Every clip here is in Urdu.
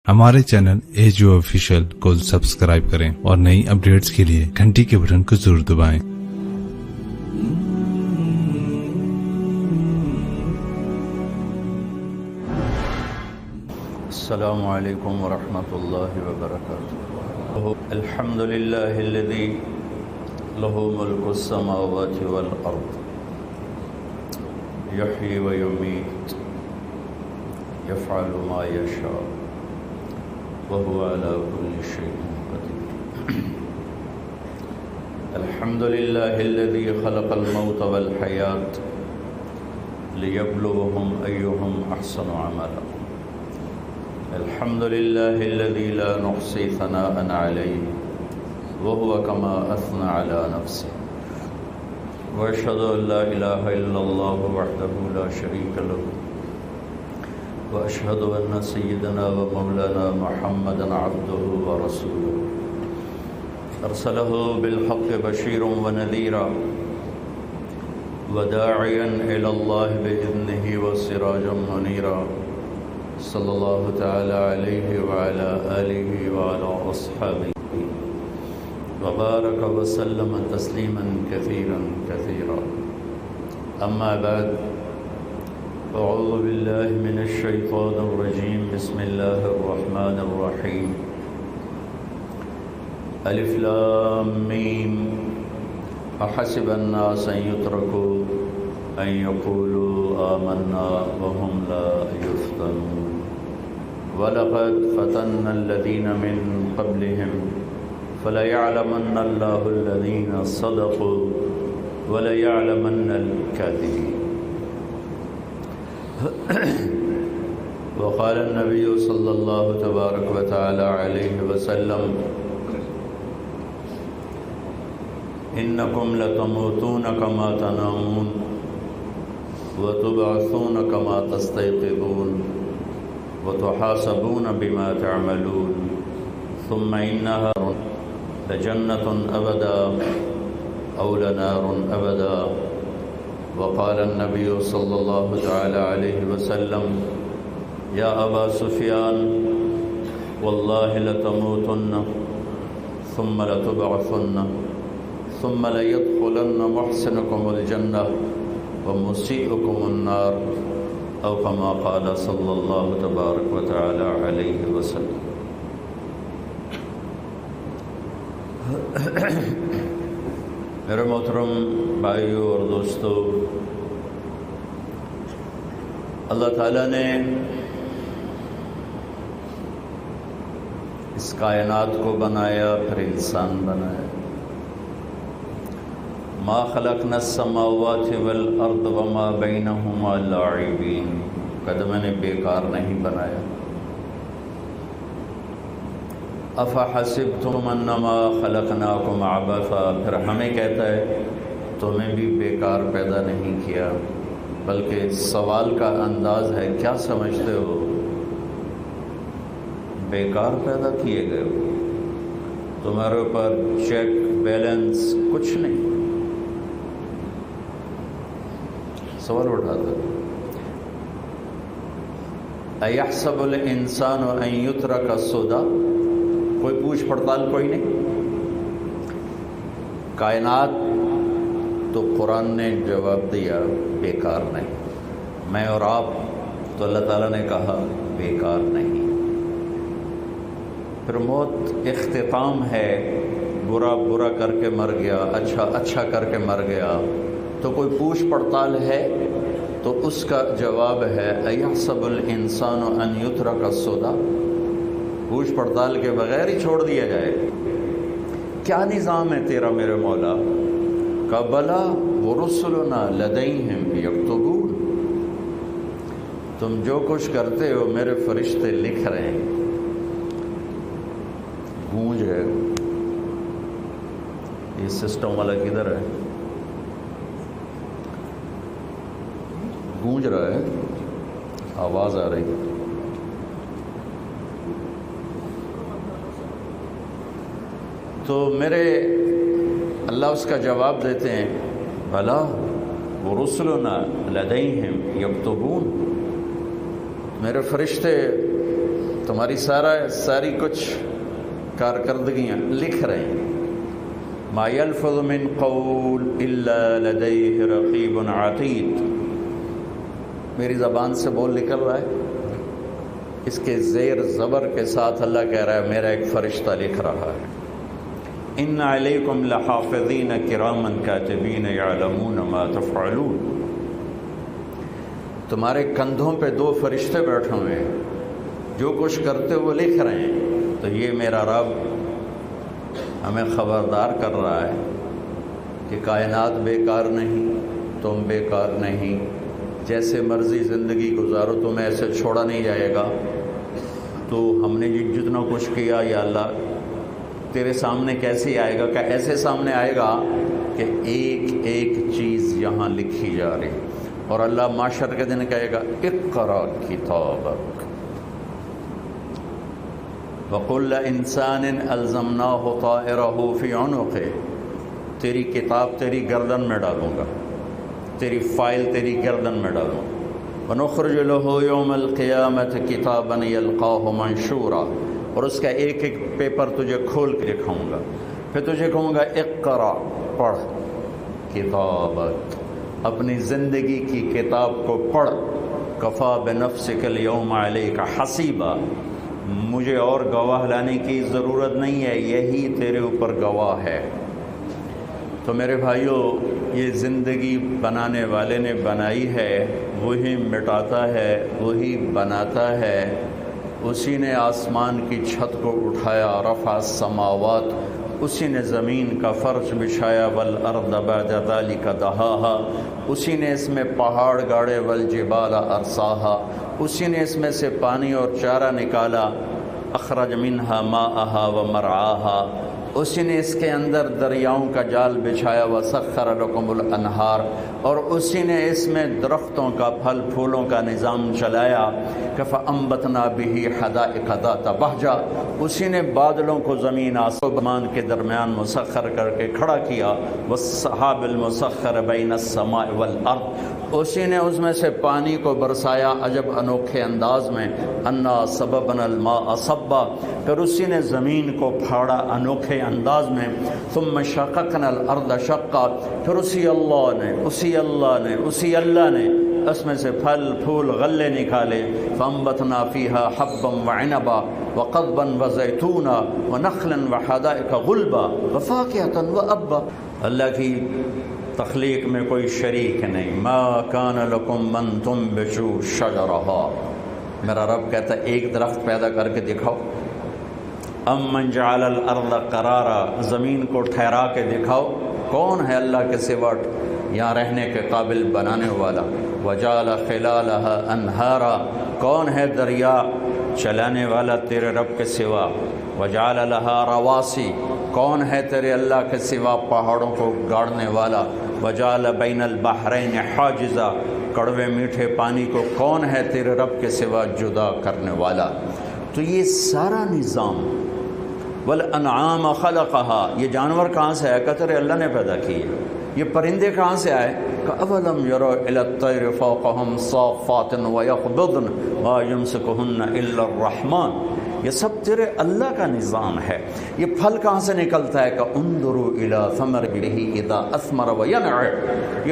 ہمارے چینل AGO آفیشیل کو سبسکرائب کریں اور نئی اپڈیٹس کے لیے گھنٹی کے بٹن کو ضرور دبائیں۔ السلام علیکم ورحمۃ اللہ وبرکاتہ۔ الحمد للہ الذی لہ ملک السماوات والارض یحیی ویمیت یفعل ما یشاء وهو على كل شيء قدير۔ الحمد لله الذي خلق الموت والحياة ليبلوهم أيهم أحسن عملا۔ الحمد لله الذي لا نحصي ثناء عليه وهو كما أثنى على نفسه، وأشهد أن لا إله إلا الله وحده لا شريك له، وأشهد أن سيدنا ومولانا محمدا عبده ورسوله، أرسله بالحق بشيرا ونذيرا وداعيا إلى الله بإذنه وسراجا منيرا، صلى الله تعالى عليه وعلى آله وعلى أصحابه وبارك وسلم تسليما كثيرا كثيرا، أما بعد، أعوذ بالله من الشيطان الرجيم، بسم الله الرحمن الرحيم، ألف لام ميم، أحسب الناس أن يتركوا أن يقولوا آمنا وهم لا يفتنون، ولقد فتنا الذين من قبلهم فليعلمن الله الذين صدقوا وليعلمن الكاذبين۔ وقال النبي صلى الله تبارك وتعالى عليه وسلم، إنكم لتموتون كما تنامون وتبعثون كما تستيقظون وتحاسبون بما تعملون، ثم إنها لجنة أبدا أو لنار أبدا۔ وقال النبي صلى الله تعالى عليه وسلم، يا أبا سفيان، والله لتموتن ثم لتبعثن ثم ليدخلن محسنكم الجنة ومسيئكم النار، أو كما قال صلى الله تبارك وتعالى عليه وسلم۔ میرے محترم بھائیوں اور دوستو، اللہ تعالیٰ نے اس کائنات کو بنایا، پھر انسان بنایا۔ ما خلقنا السماوات والارض وما بینہما لاعبین، کبھی میں نے بیکار نہیں بنایا۔ افحسبتم انما خلقناکم عبثا، پھر ہمیں کہتا ہے تمہیں بھی بیکار پیدا نہیں کیا، بلکہ سوال کا انداز ہے کیا سمجھتے ہو؟ بیکار پیدا کیے گئے ہو، تمہارے اوپر چیک بیلنس کچھ نہیں۔ سوال اٹھاتا ہے، ایحسب الانسان ان یترک سدی، کوئی پوچھ پڑتال کوئی نہیں۔ کائنات تو قرآن نے جواب دیا بیکار نہیں، میں اور آپ تو اللہ تعالیٰ نے کہا بیکار نہیں۔ پھر موت اختتام ہے، برا برا کر کے مر گیا، اچھا اچھا کر کے مر گیا، تو کوئی پوچھ پڑتال ہے؟ تو اس کا جواب ہے ایحسب الانسان ان یترک سدی، پوچھ پڑتال کے بغیر ہی چھوڑ دیا جائے۔ کیا نظام ہے تیرا میرے مولا؟ کہ بلا ورسلنا لدیہم یکتبون، تم جو کچھ کرتے ہو میرے فرشتے لکھ رہے ہیں۔ گونج ہے، یہ سسٹم والا کدھر ہے؟ گونج رہا ہے، آواز آ رہی ہے۔ تو میرے اللہ اس کا جواب دیتے ہیں، بھلا ورسلنا لدیہم یکتبون، میرے فرشتے تمہاری ساری کچھ کارکردگیاں لکھ رہے ہیں. ما یلفظ من قول الا لدیہ رقیب عتید. میری زبان سے بول نکل رہا ہے، اس کے زیر زبر کے ساتھ اللہ کہہ رہا ہے میرا ایک فرشتہ لکھ رہا ہے. ان علیکم لحافظین کراما کاتبین یعلمون ما تفعلون. تمہارے کندھوں پہ 2 فرشتے بیٹھے ہوئے ہیں، جو کچھ کرتے وہ لکھ رہے ہیں. تو یہ میرا رب ہمیں خبردار کر رہا ہے کہ کائنات بیکار نہیں، تم بیکار نہیں. جیسے مرضی زندگی گزارو، تمہیں ایسے چھوڑا نہیں جائے گا. تو ہم نے جتنا کچھ کیا یا اللہ تیرے سامنے کیسے آئے گا؟ کہ ایسے سامنے آئے گا کہ ایک ایک چیز یہاں لکھی جا رہی. اور اللہ معاشر کے دن کہے گا اقرا کتابک وَكُلَّ إِنسَانٍ أَلْزَمْنَاهُ طَائِرَهُ فِي عُنُقِهِ. تیری کتاب تیری گردن میں ڈالوں گا، تیری فائل تیری گردن میں ڈالوں. وَنُخْرِجُ لَهُ يَوْمَ الْقِيَامَةِ كِتَابًا يَلْقَاهُ مَنشُورًا. اور اس کا ایک ایک پیپر تجھے کھول کے دکھاؤں گا. پھر تجھے کہوں گا اقرا، پڑھ کتابک، اپنی زندگی کی کتاب کو پڑھ. کفا بنفسک اليوم علیک حسیبا. مجھے اور گواہ لانے کی ضرورت نہیں ہے، یہی تیرے اوپر گواہ ہے. تو میرے بھائیوں، یہ زندگی بنانے والے نے بنائی ہے، وہی مٹاتا ہے، وہی بناتا ہے. اسی نے آسمان کی چھت کو اٹھایا، رفع السماوات، اسی نے زمین کا فرش بچھایا، والارض بعد ذلک دہاہا، اسی نے اس میں پہاڑ گاڑے، والجبال ارساہا، اسی نے اس میں سے پانی اور چارہ نکالا، اخرج منہا ماءہا ومرعاہا، اسی نے اس کے اندر دریاؤں کا جال بچھایا، وسخر لکم الانہار، اور اسی نے اس میں درختوں کا پھل پھولوں کا نظام چلایا. فَأَنبَتْنَا بِهِ حَدَائِقَ ذَاتَ بَهْجَةٍ، اسی نے بادلوں کو زمین آسمان کے درمیان مسخر کر کے کھڑا کیا. وَالسَّحَابِ الْمُسَخَّرِ بَيْنَ السَّمَاءِ وَالْأَرْضِ، اسی نے اس میں سے پانی کو برسایا عجب انوکھے انداز میں. اَنَّا صَبَبْنَا الْمَاءَ صَبًّا، پھر اسی نے زمین کو پھاڑا انوکھے انداز میں. ثُمَّ شَقَقْنَا الْأَرْضَ شَقًّا، پھر اسی اللہ نے اس میں سے پھل پھول غلے نکالے. فَأَنبَتْنَا فِيهَا حَبًّا وَعِنَبًا وَقَضْبًا وَزَيْتُونًا وَنَخْلًا وَحَدَائِقَ غُلْبًا وَفَاكِهَةً وَأَبًّا. اللہ کی تخلیق میں کوئی شریک نہیں. مَا كَانَ لَكُم مَّن تُنبِتُوا شَجَرَهَا. میرا رب کہتا ہے ایک درخت پیدا کر کے دکھاؤ. أَمَّنْ جَعَلَ الْأَرْضَ قَرَارًا، زمین کو ٹھہرا کے دکھاؤ. کون ہے اللہ کے سوا یہاں رہنے کے قابل بنانے والا؟ وَجَعَلَ خِلَالَهَا أَنْهَارًا، کون ہے دریا چلانے والا تیرے رب کے سوا؟ وَجَعَلَ لَهَا رَوَاسِي، کون ہے تیرے اللہ کے سوا پہاڑوں کو گاڑنے والا؟ وَجَعَلَ بَيْنَ الْبَحْرَيْنِ حَاجِزًا، کڑوے میٹھے پانی کو کون ہے تیرے رب کے سوا جدا کرنے والا؟ تو یہ سارا نظام. والانعام خلقها، یہ جانور کہاں سے آئے؟ کہ اللہ نے پیدا کیے. یہ پرندے کہاں سے آئے؟ اولم یروا الی الطیر فوقهم صافات ویقبضن ما یمسکهن الا الرحمن. یہ سب تیرے اللہ کا نظام ہے. یہ پھل کہاں سے نکلتا ہے؟ کہ انظروا الی ثمره اذا اثمر وینع.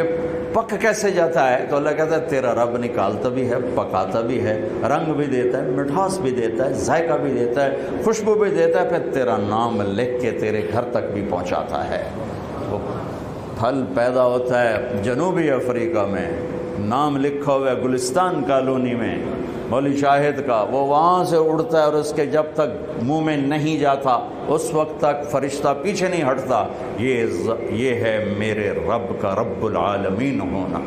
یہ پک کیسے جاتا ہے؟ تو اللہ کہتا ہے تیرا رب نکالتا بھی ہے، پکاتا بھی ہے، رنگ بھی دیتا ہے، مٹھاس بھی دیتا ہے، ذائقہ بھی دیتا ہے، خوشبو بھی دیتا ہے، پھر تیرا نام لکھ کے تیرے گھر تک بھی پہنچاتا ہے. وہ پھل پیدا ہوتا ہے جنوبی افریقہ میں، نام لکھا ہوا ہے گلستان کالونی میں مولی شاہد کا. وہ وہاں سے اڑتا ہے اور اس کے جب تک منہ میں نہیں جاتا اس وقت تک فرشتہ پیچھے نہیں ہٹتا. یہ ہے میرے رب کا رب العالمین ہونا،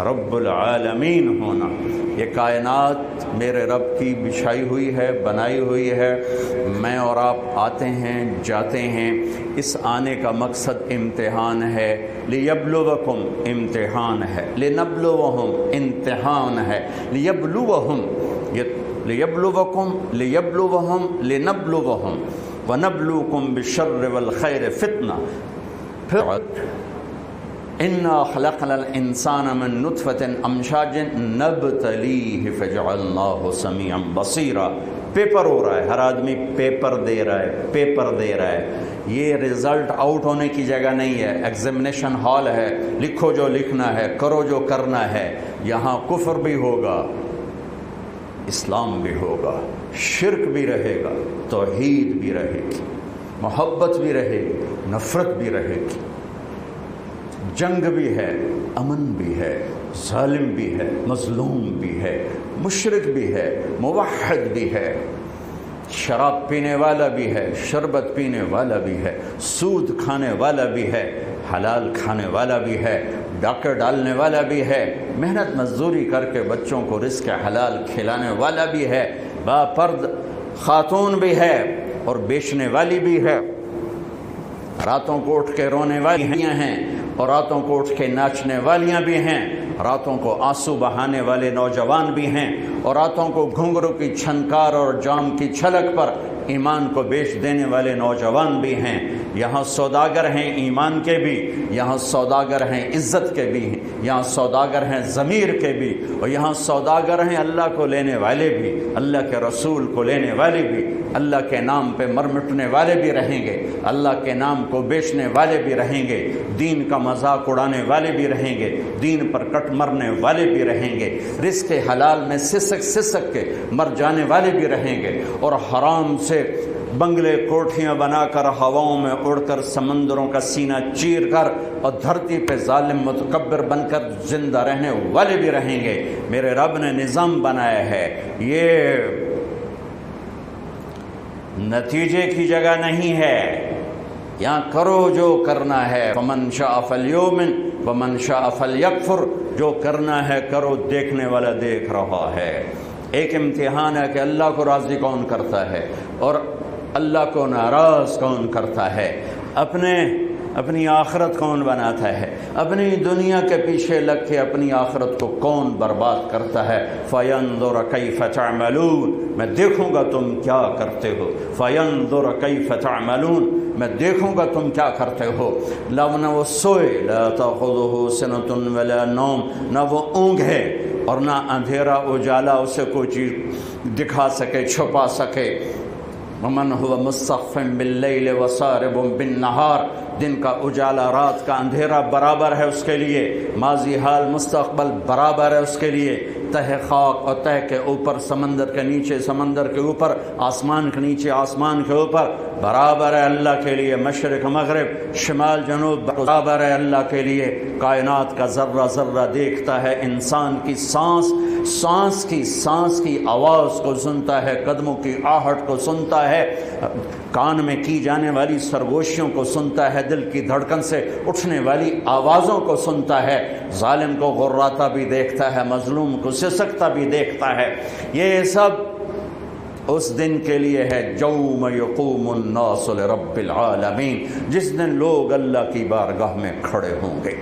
رب العالمین ہونا. یہ کائنات میرے رب کی بچھائی ہوئی ہے، بنائی ہوئی ہے. میں اور آپ آتے ہیں جاتے ہیں. اس آنے کا مقصد امتحان ہے. لیبلوکم امتحان ہے، لنبلوہم امتحان ہے، لیبلوہم لیبلوکم لیبلوہم لنبلوہم ونبلوکم بالشر والخیر فتنہ. انا خلقنا الانسان من نطفة امشاج نبتلیہ فجعلناہ سمیعا بصیرا. پیپر ہو رہا ہے، ہر آدمی پیپر دے رہا ہے، پیپر دے رہا ہے. یہ رزلٹ آؤٹ ہونے کی جگہ نہیں ہے، ایگزامینیشن ہال ہے، لکھو جو لکھنا ہے، کرو جو کرنا ہے. یہاں کفر بھی ہوگا، اسلام بھی ہوگا، شرک بھی رہے گا، توحید بھی رہے گی، محبت بھی رہے گی، نفرت بھی رہے گی، جنگ بھی ہے، امن بھی ہے، ظالم بھی ہے، مظلوم بھی ہے، مشرک بھی ہے، موحد بھی ہے، شراب پینے والا بھی ہے، شربت پینے والا بھی ہے، سود کھانے والا بھی ہے، حلال کھانے والا بھی ہے، ڈاکہ ڈالنے والا بھی ہے، محنت مزدوری کر کے بچوں کو رزق حلال کھلانے والا بھی ہے، باپرد خاتون بھی ہے اور بیچنے والی بھی ہے، راتوں کو اٹھ کے رونے والیاں ہیں اور راتوں کو اٹھ کے ناچنے والیاں بھی ہیں، راتوں کو آنسو بہانے والے نوجوان بھی ہیں، اور راتوں کو گھنگرو کی چھنکار اور جام کی چھلک پر ایمان کو بیچ دینے والے نوجوان بھی ہیں. یہاں سوداگر ہیں ایمان کے بھی، یہاں سوداگر ہیں عزت کے بھی، یہاں سوداگر ہیں ضمیر کے بھی، اور یہاں سوداگر ہیں اللہ کو لینے والے بھی، اللہ کے رسول کو لینے والے بھی، اللہ کے نام پہ مر مٹنے والے بھی رہیں گے، اللہ کے نام کو بیچنے والے بھی رہیں گے، دین کا مذاق اڑانے والے بھی رہیں گے، دین پر کٹ مرنے والے بھی رہیں گے، رزق حلال میں سسک سسک کے مر جانے والے بھی رہیں گے، اور حرام سے بنگلے کوٹھیاں بنا کر ہواؤں میں اڑ کر سمندروں کا سینہ چیر کر اور دھرتی پہ ظالم متکبر بن کر زندہ رہنے والے بھی رہیں گے. میرے رب نے نظام بنایا ہے، یہ نتیجے کی جگہ نہیں ہے، یہاں کرو جو کرنا ہے. فمن شاء فلیؤمن ومن شاء فلیکفر، جو کرنا ہے کرو، دیکھنے والا دیکھ رہا ہے. ایک امتحان ہے کہ اللہ کو راضی کون کرتا ہے اور اللہ کو ناراض کون کرتا ہے، اپنی آخرت کون بناتا ہے، اپنی دنیا کے پیچھے لگ کے اپنی آخرت کو کون برباد کرتا ہے. فَيَنْظُرَ كَيْفَ تَعْمَلُونَ، میں دیکھوں گا تم کیا کرتے ہو. فَيَنْظُرَ كَيْفَ تَعْمَلُونَ، میں دیکھوں گا تم کیا کرتے ہو. نہ وہ سوئے، لَا تَأْخُذُهُ سِنَةٌ وَلَا نَوْمٌ، نہ وہ اونگ ہے اور نہ اندھیرا اجالا اسے کوئی چیز دکھا سکے، چھپا سکے. وَمَنْ هُوَ مُسْتَخْفٍ بِاللَّيْلِ وَسَارِبٌ بِالنَّهَارِ، دن کا اجالا رات کا اندھیرا برابر ہے اس کے لیے، ماضی حال مستقبل برابر ہے اس کے لیے. تہ خاک اور تہ کے اوپر، سمندر کے نیچے سمندر کے اوپر، آسمان کے نیچے آسمان کے اوپر برابر ہے اللہ کے لیے. مشرق مغرب، شمال جنوب برابر ہے اللہ کے لیے. کائنات کا ذرہ ذرہ دیکھتا ہے، انسان کی سانس کی آواز کو سنتا ہے، قدموں کی آہٹ کو سنتا ہے، کان میں کی جانے والی سرگوشیوں کو سنتا ہے، دل کی دھڑکن سے اٹھنے والی آوازوں کو سنتا ہے. ظالم کو غراتا بھی دیکھتا ہے، مظلوم کو سسکتا بھی دیکھتا ہے. یہ سب اس دن کے لیے ہے، یوم یقوم الناس لرب العالمین، جس دن لوگ اللہ کی بارگاہ میں کھڑے ہوں گے.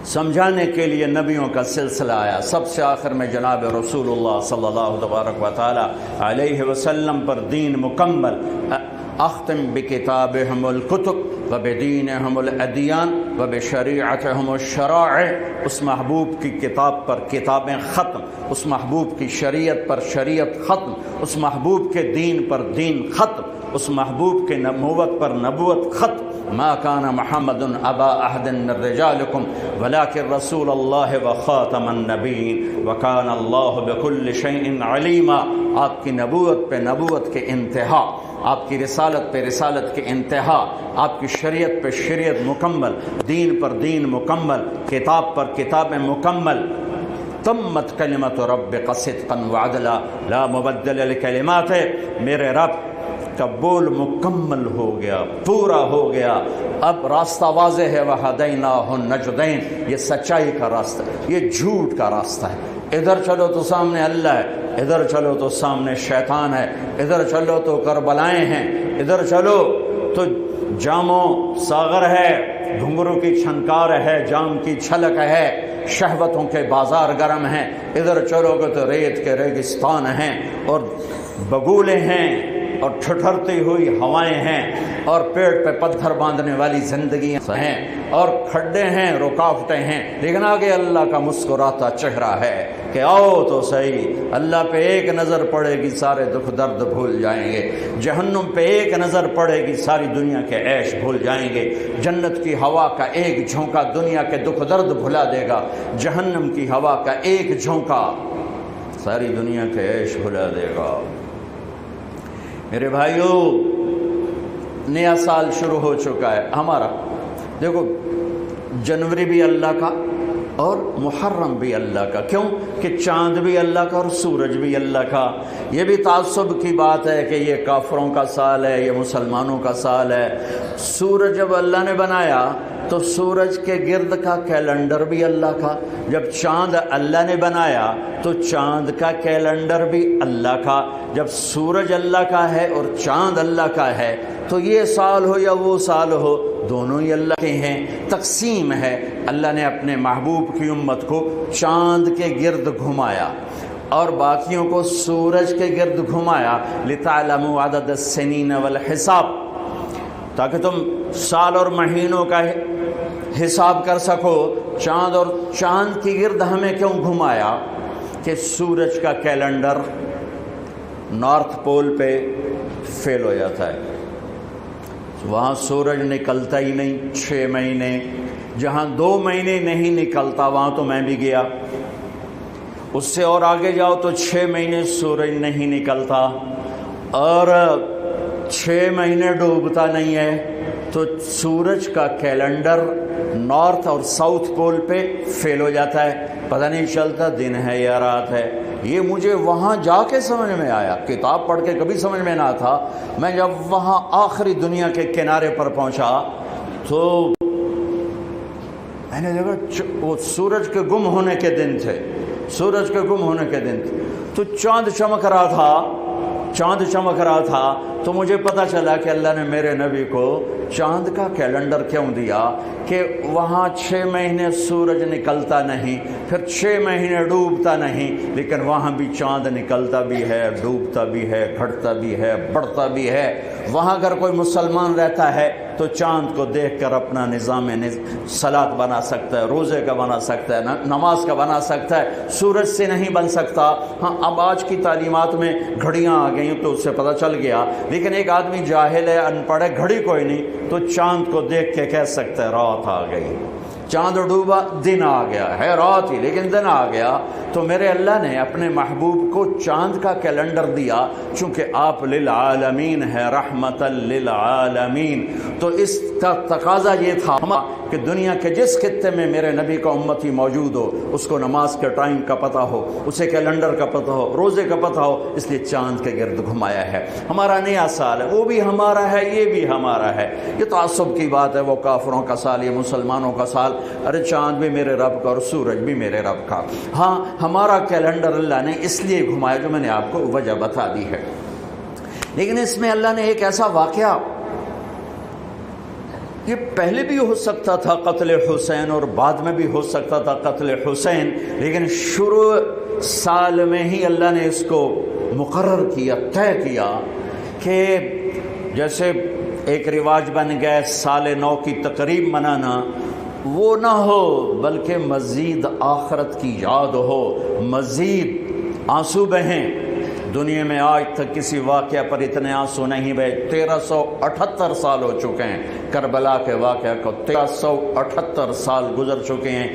سمجھانے کے لیے نبیوں کا سلسلہ آیا. سب سے آخر میں جناب رسول اللہ صلی اللہ تبارک و تعالی علیہ وسلم پر دین مکمل. اختم بکتابہم الکتب وبدینہم الادیان وبشریعتہم الشرائع، اس محبوب کی کتاب پر کتابیں ختم، اس محبوب کی شریعت پر شریعت ختم، اس محبوب کے دین پر دین ختم، اس محبوب کے نبوت پر نبوت ختم. ما كان محمد ابا احد من رجالكم ولكن رسول الله وخاتم النبيين وكان الله بكل شيء عليما. آپ کی نبوت پہ نبوت کے انتہا، آپ کی رسالت پہ رسالت کے انتہا، آپ کی شریعت پہ شریعت مکمل، دین پر دین مکمل، کتاب پر کتابیں مکمل. تمت کلمت ربک صدقا وعدلا لا مبدل لکلماتہ. میرے رب کا بول مکمل ہو گیا، پورا ہو گیا. اب راستہ واضح ہے. وَهَدَيْنَاهُ النَّجْدَيْنِ، یہ سچائی کا راستہ ہے، یہ جھوٹ کا راستہ ہے. ادھر چلو تو سامنے اللہ ہے، ادھر چلو تو سامنے شیطان ہے، ادھر چلو تو کربلائیں ہیں، ادھر چلو تو جام و ساغر ہے، گھنگرو کی چھنکار ہے، جام کی چھلک ہے، شہوتوں کے بازار گرم ہیں. ادھر چلو گے تو ریت کے ریگستان ہیں اور بگولے ہیں اور ٹھٹھرتی ہوئی ہوائیں ہیں اور پیٹ پہ پتھر باندھنے والی زندگیاں ہیں اور کھڈے ہیں، رکاوٹیں ہیں. لیکن آگے اللہ کا مسکراتا چہرہ ہے کہ آؤ تو صحیح، اللہ پہ ایک نظر پڑے گی سارے دکھ درد بھول جائیں گے، جہنم پہ ایک نظر پڑے گی ساری دنیا کے عیش بھول جائیں گے، جنت کی ہوا کا ایک جھونکا دنیا کے دکھ درد بھلا دے گا، جہنم کی ہوا کا ایک جھونکا ساری دنیا کے عیش بھلا دے گا۔ میرے بھائیو، نیا سال شروع ہو چکا ہے ہمارا۔ دیکھو، جنوری بھی اللہ کا اور محرم بھی اللہ کا، کیوں کہ چاند بھی اللہ کا اور سورج بھی اللہ کا۔ یہ بھی تعصب کی بات ہے کہ یہ کافروں کا سال ہے، یہ مسلمانوں کا سال ہے۔ سورج جب اللہ نے بنایا تو سورج کے گرد کا کیلنڈر بھی اللہ کا، جب چاند اللہ نے بنایا تو چاند کا کیلنڈر بھی اللہ کا۔ جب سورج اللہ کا ہے اور چاند اللہ کا ہے تو یہ سال ہو یا وہ سال ہو، دونوں ہی اللہ کے ہیں۔ تقسیم ہے، اللہ نے اپنے محبوب کی امت کو چاند کے گرد گھمایا اور باقیوں کو سورج کے گرد گھمایا، لِتَعْلَمُوا عَدَدَ السِّنِينَ وَالْحِسَابَ، تاکہ تم سال اور مہینوں کا حساب کر سکو۔ چاند کی گرد ہمیں کیوں گھمایا؟ کہ سورج کا کیلنڈر نارتھ پول پہ فیل ہو جاتا ہے، وہاں سورج نکلتا ہی نہیں 6 مہینے، جہاں 2 مہینے نہیں نکلتا وہاں تو میں بھی گیا، اس سے اور آگے جاؤ تو 6 مہینے سورج نہیں نکلتا اور 6 مہینے ڈوبتا نہیں ہے، تو سورج کا کیلنڈر نارتھ اور ساؤتھ پول پہ فیل ہو جاتا ہے، پتہ نہیں چلتا دن ہے یا رات ہے۔ یہ مجھے وہاں جا کے سمجھ میں آیا، کتاب پڑھ کے کبھی سمجھ میں نہ تھا۔ میں جب وہاں آخری دنیا کے کنارے پر پہنچا تو میں نے دیکھا وہ سورج کے گم ہونے کے دن تھے، سورج کے گم ہونے کے دن تھے، تو چاند چمک رہا تھا، تو مجھے پتہ چلا کہ اللہ نے میرے نبی کو چاند کا کیلنڈر کیوں دیا، کہ وہاں 6 مہینے سورج نکلتا نہیں، پھر 6 مہینے ڈوبتا نہیں، لیکن وہاں بھی چاند نکلتا بھی ہے، ڈوبتا بھی ہے، گھٹتا بھی ہے، بڑھتا بھی ہے۔ وہاں اگر کوئی مسلمان رہتا ہے تو چاند کو دیکھ کر اپنا نظام صلاۃ بنا سکتا ہے، روزے کا بنا سکتا ہے، نماز کا بنا سکتا ہے، سورج سے نہیں بن سکتا۔ ہاں، اب آج کی تعلیمات میں گھڑیاں آ گئیں تو اس سے پتہ چل گیا، لیکن ایک آدمی جاہل ہے، ان پڑھ ہے، گھڑی کوئی نہیں، تو چاند کو دیکھ کے کہہ سکتا ہے رات آ گئی، چاند ڈوبا دن آ گیا ہے، رات ہی لیکن دن آ گیا۔ تو میرے اللہ نے اپنے محبوب کو چاند کا کیلنڈر دیا، چونکہ آپ للعالمین ہے، رحمت للعالمین، تو اس کا تقاضا یہ تھا کہ دنیا کے جس خطے میں میرے نبی کا امتی موجود ہو اس کو نماز کے ٹائم کا پتہ ہو، اسے کیلنڈر کا پتہ ہو، روزے کا پتہ ہو، اس لیے چاند کے گرد گھمایا ہے۔ ہمارا نیا سال ہے، وہ بھی ہمارا ہے، یہ بھی ہمارا ہے۔ یہ تعصب کی بات ہے، وہ کافروں کا سال، یہ مسلمانوں کا سال۔ ارے چاند بھی میرے رب کا اور سورج بھی میرے رب کا۔ ہاں، ہمارا کیلنڈر اللہ نے اس لیے گھمایا جو میں نے آپ کو وجہ بتا دی ہے، لیکن اس میں اللہ نے ایک ایسا واقعہ، یہ پہلے بھی ہو سکتا تھا قتل حسین اور بعد میں بھی ہو سکتا تھا قتل حسین، لیکن شروع سال میں ہی اللہ نے اس کو مقرر کیا، طے کیا کہ جیسے ایک رواج بن گیا سال نو کی تقریب منانا، وہ نہ ہو بلکہ مزید آخرت کی یاد ہو، مزید آنسو بہیں۔ دنیا میں آج تک کسی واقعہ پر اتنے آنسو نہیں بہے۔ 1378 سال ہو چکے ہیں کربلا کے واقعہ کو، 1378 سال گزر چکے ہیں،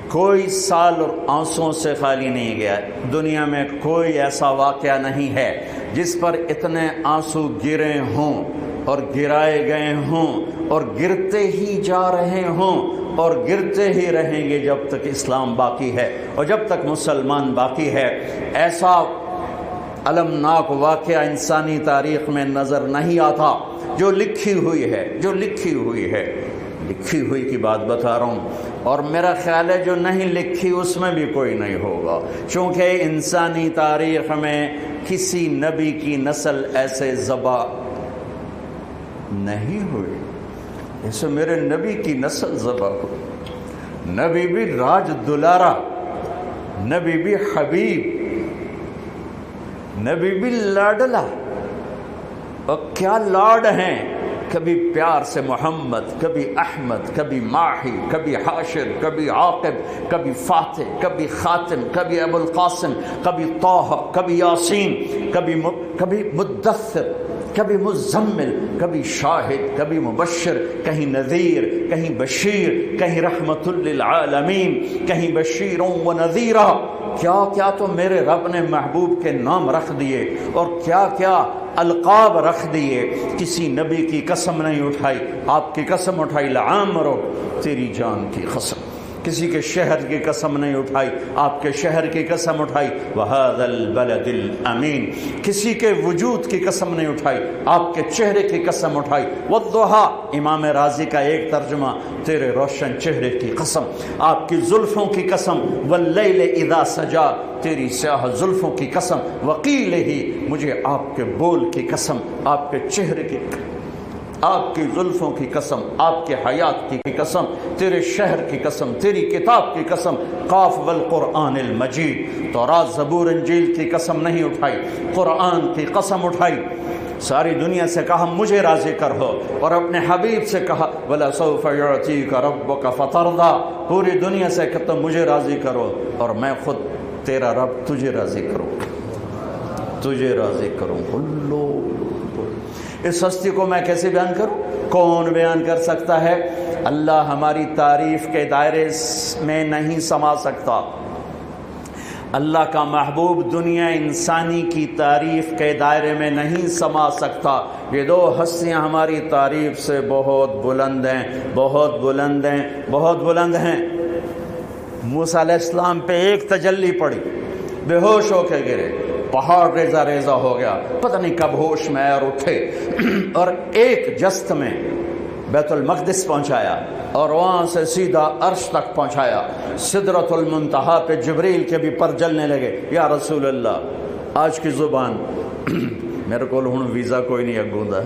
کوئی سال اور آنسوؤں سے خالی نہیں گیا۔ دنیا میں کوئی ایسا واقعہ نہیں ہے جس پر اتنے آنسو گرے ہوں اور گرائے گئے ہوں اور گرتے ہی جا رہے ہوں اور گرتے ہی رہیں گے جب تک اسلام باقی ہے اور جب تک مسلمان باقی ہے۔ ایسا المناک واقعہ انسانی تاریخ میں نظر نہیں آتا جو لکھی ہوئی ہے، جو لکھی ہوئی ہے، لکھی ہوئی کی بات بتا رہا ہوں، اور میرا خیال ہے جو نہیں لکھی اس میں بھی کوئی نہیں ہوگا، چونکہ انسانی تاریخ میں کسی نبی کی نسل ایسے ذبح نہیں ہوئی جیسے میرے نبی کی نسل ذبح ہوئی۔ نبی بھی راج دلارا، نبی بھی حبیب، نبی بھی لاڈلا، اور کیا لاڈ ہیں، کبھی پیار سے محمد، کبھی احمد، کبھی ماہی، کبھی حاشر، کبھی عاقب، کبھی فاتح، کبھی خاتم، کبھی ابو القاسم، کبھی طہ، کبھی یاسین، کبھی مدثر، کبھی مزمل، کبھی شاہد، کبھی مبشر، کہیں نذیر، کہیں بشیر، کہیں رحمت للعالمین، کہیں بشیر و نذیرہ۔ کیا کیا تو میرے رب نے محبوب کے نام رکھ دیے، اور کیا کیا القاب رکھ دیے۔ کسی نبی کی قسم نہیں اٹھائی، آپ کی قسم اٹھائی، لعامرو، تیری جان کی قسم۔ کسی کے شہر کی قسم نہیں اٹھائی، آپ کے شہر کی قسم اٹھائی، وَهَذَا الْبَلَدِ الْأَمِينَ۔ کسی کے وجود کی قسم نہیں اٹھائی، آپ کے چہرے کی قسم اٹھائی، وَالضُّحَىٰ، امام رازی کا ایک ترجمہ، تیرے روشن چہرے کی قسم، آپ کی زلفوں کی قسم، وَاللَّيْلِ إِذَا سَجَا، تیری سیاہ زلفوں کی قسم، وَقِيلِهِ، مجھے آپ کے بول کی قسم، آپ کے چہرے کی قسم، آپ کی زلفوں کی قسم، آپ کے حیات کی قسم، تیرے شہر کی قسم، تیری کتاب کی قسم، قاف والقرآن المجید۔ تورات زبور انجیل کی قسم نہیں اٹھائی، قرآن کی قسم اٹھائی۔ ساری دنیا سے کہا مجھے راضی کر ہو، اور اپنے حبیب سے کہا وَلَسَوْفَ يُعْطِيكَ رَبُّكَ فَتَرْضَىٰ، پوری دنیا سے کہ تم مجھے راضی کرو اور میں خود تیرا رب تجھے راضی کروں، تجھے راضی کروں۔ اللہ، اس ہستی کو میں کیسے بیان کروں؟ کون بیان کر سکتا ہے؟ اللہ ہماری تعریف کے دائرے میں نہیں سما سکتا۔ اللہ کا محبوب دنیا انسانی کی تعریف کے دائرے میں نہیں سما سکتا۔ یہ دو ہستیاں ہماری تعریف سے بہت بلند ہیں، بہت بلند ہیں، بہت بلند ہیں۔ موسیٰ علیہ السلام پہ ایک تجلی پڑی، بے ہوش ہو کے گرے، پہاڑ ریزہ ریزہ ہو گیا، پتہ نہیں کب ہوش میں اور اٹھے، اور ایک جست میں بیت المقدس پہنچایا، اور وہاں سے سیدھا عرش تک پہنچایا۔ سدرۃ المنتہا پہ جبریل کے بھی پر جلنے لگے، یا رسول اللہ آج کی زبان میرے کو ہوں ویزا کوئی نہیں اگوں دا،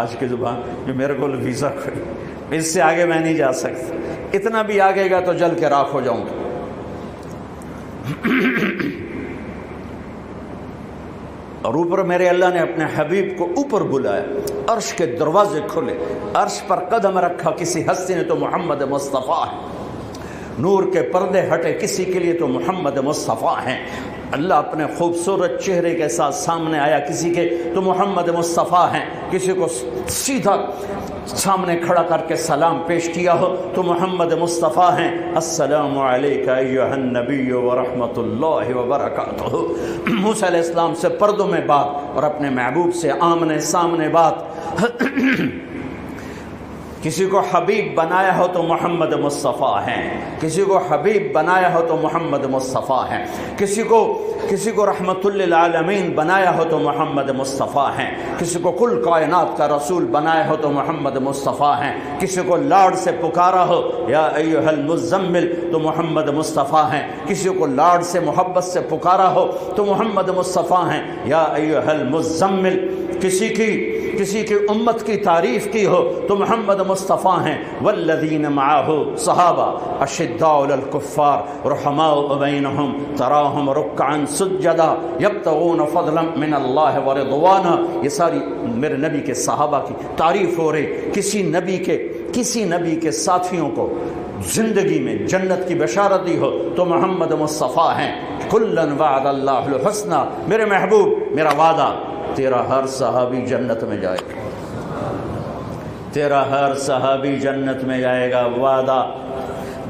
آج کی زبان میرے کو ویزا کوئی، اس سے آگے میں نہیں جا سکتا، اتنا بھی آگے گا تو جل کے راکھ ہو جاؤں گا۔ اور اوپر میرے اللہ نے اپنے حبیب کو اوپر بلایا، عرش کے دروازے کھلے، عرش پر قدم رکھا کسی ہستی نے تو محمد مصطفیٰ ہے، نور کے پردے ہٹے کسی کے لیے تو محمد مصطفیٰ ہیں۔ اللہ اپنے خوبصورت چہرے کے ساتھ سامنے آیا کسی کے تو محمد مصطفیٰ ہیں، کسی کو سیدھا سامنے کھڑا کر کے سلام پیش کیا ہو تو محمد مصطفیٰ ہیں۔ السلام علیک ایھا النبی ورحمۃ اللہ وبرکاتہ۔ موسیٰ علیہ السلام سے پردوں میں بات اور اپنے محبوب سے آمنے سامنے بات۔ کسی کو حبیب بنایا ہو تو محمد مصطفیٰ ہیں، کسی کو حبیب بنایا ہو تو محمد مصطفیٰ ہیں، کسی کو رحمت للعالمین بنایا ہو تو محمد مصطفیٰ ہیں، کسی کو کل کائنات کا رسول بنایا ہو تو محمد مصطفیٰ ہیں، کسی کو لاڈ سے پکارا ہو یا ایھا المزمل تو محمد مصطفیٰ ہیں، کسی کو لاڈ سے محبت سے پکارا ہو تو محمد مصطفیٰ ہیں، یا ایھا المزمل۔ کسی کی امت کی تعریف کی ہو تو محمد مصطفیٰ ہیں۔ والذین معہ، صحابہ، اشداء علی الکفار رحماء بینہم تراہم رکعا سجدا یبتغون فضلا من اللہ ورضوانا۔ یہ ساری میرے نبی کے صحابہ کی تعریف ہو رہی۔ کسی نبی کے ساتھیوں کو زندگی میں جنت کی بشارت دی ہو تو محمد مصطفیٰ ہیں۔ کلا وعد اللہ الحسنى، میرے محبوب میرا وعدہ، تیرا ہر صحابی جنت میں جائے گا، تیرا ہر صحابی جنت میں جائے گا، وعدہ۔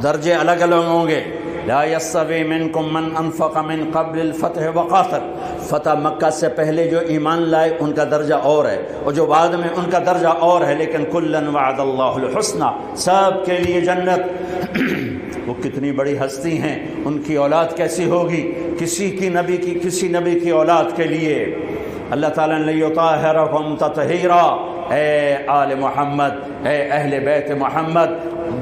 درجے الگ الگ ہوں گے۔ لا یستوی منکم من انفق من قبل الفتح وقاتل، فتح مکہ سے پہلے جو ایمان لائے ان کا درجہ اور ہے، اور جو بعد میں ان کا درجہ اور ہے، لیکن کلا وعد اللہ الحسنى، سب کے لیے جنت۔ وہ کتنی بڑی ہستی ہیں، ان کی اولاد کیسی ہوگی؟ کسی نبی کی اولاد کے لیے اللہ تعالیٰ نے لیطہرکم تطہیرا، اے آل محمد، اے اہل بیت محمد،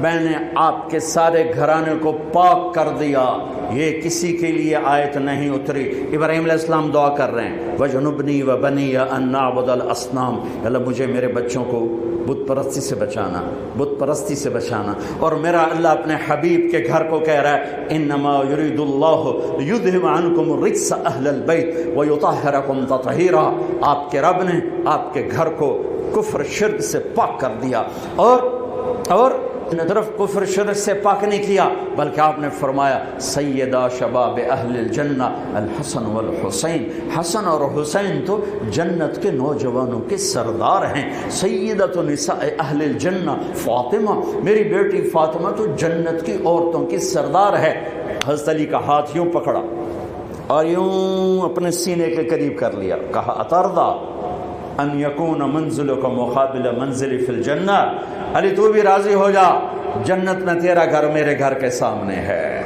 میں نے آپ کے سارے گھرانے کو پاک کر دیا. یہ کسی کے لیے آیت نہیں اتری. ابراہیم علیہ السلام دعا کر رہے ہیں وَجْنُبْنِي وَبَنِيَّ أَن نَّعْبُدَ الْأَصْنَامَ. اللہ مجھے میرے بچوں کو بت پرستی سے بچانا، بت پرستی سے بچانا. اور میرا اللہ اپنے حبیب کے گھر کو کہہ رہا ہے انما یرید اللہ لیذھب عنکم الرجس اہل البیت ویطہرکم تطہیرا. آپ کے رب نے آپ کے گھر کو کفر شرک سے پاک کر دیا. اور صرف کفر شرک سے پاک نہیں کیا بلکہ آپ نے فرمایا سیدہ شباب اہل الجنہ الحسن والحسین. حسن اور حسین تو جنت کے نوجوانوں کے سردار ہیں. سیدۃ نساء اہل الجنہ فاطمہ، میری بیٹی فاطمہ تو جنت کی عورتوں کی سردار ہے. حضرت علی کا ہاتھ یوں پکڑا اور یوں اپنے سینے کے قریب کر لیا. کہا اترضا ان یکون منزلک مقابل منزلی فی الجنہ. علی تو بھی راضی ہو جا، جنت میں تیرا گھر میرے گھر کے سامنے ہے.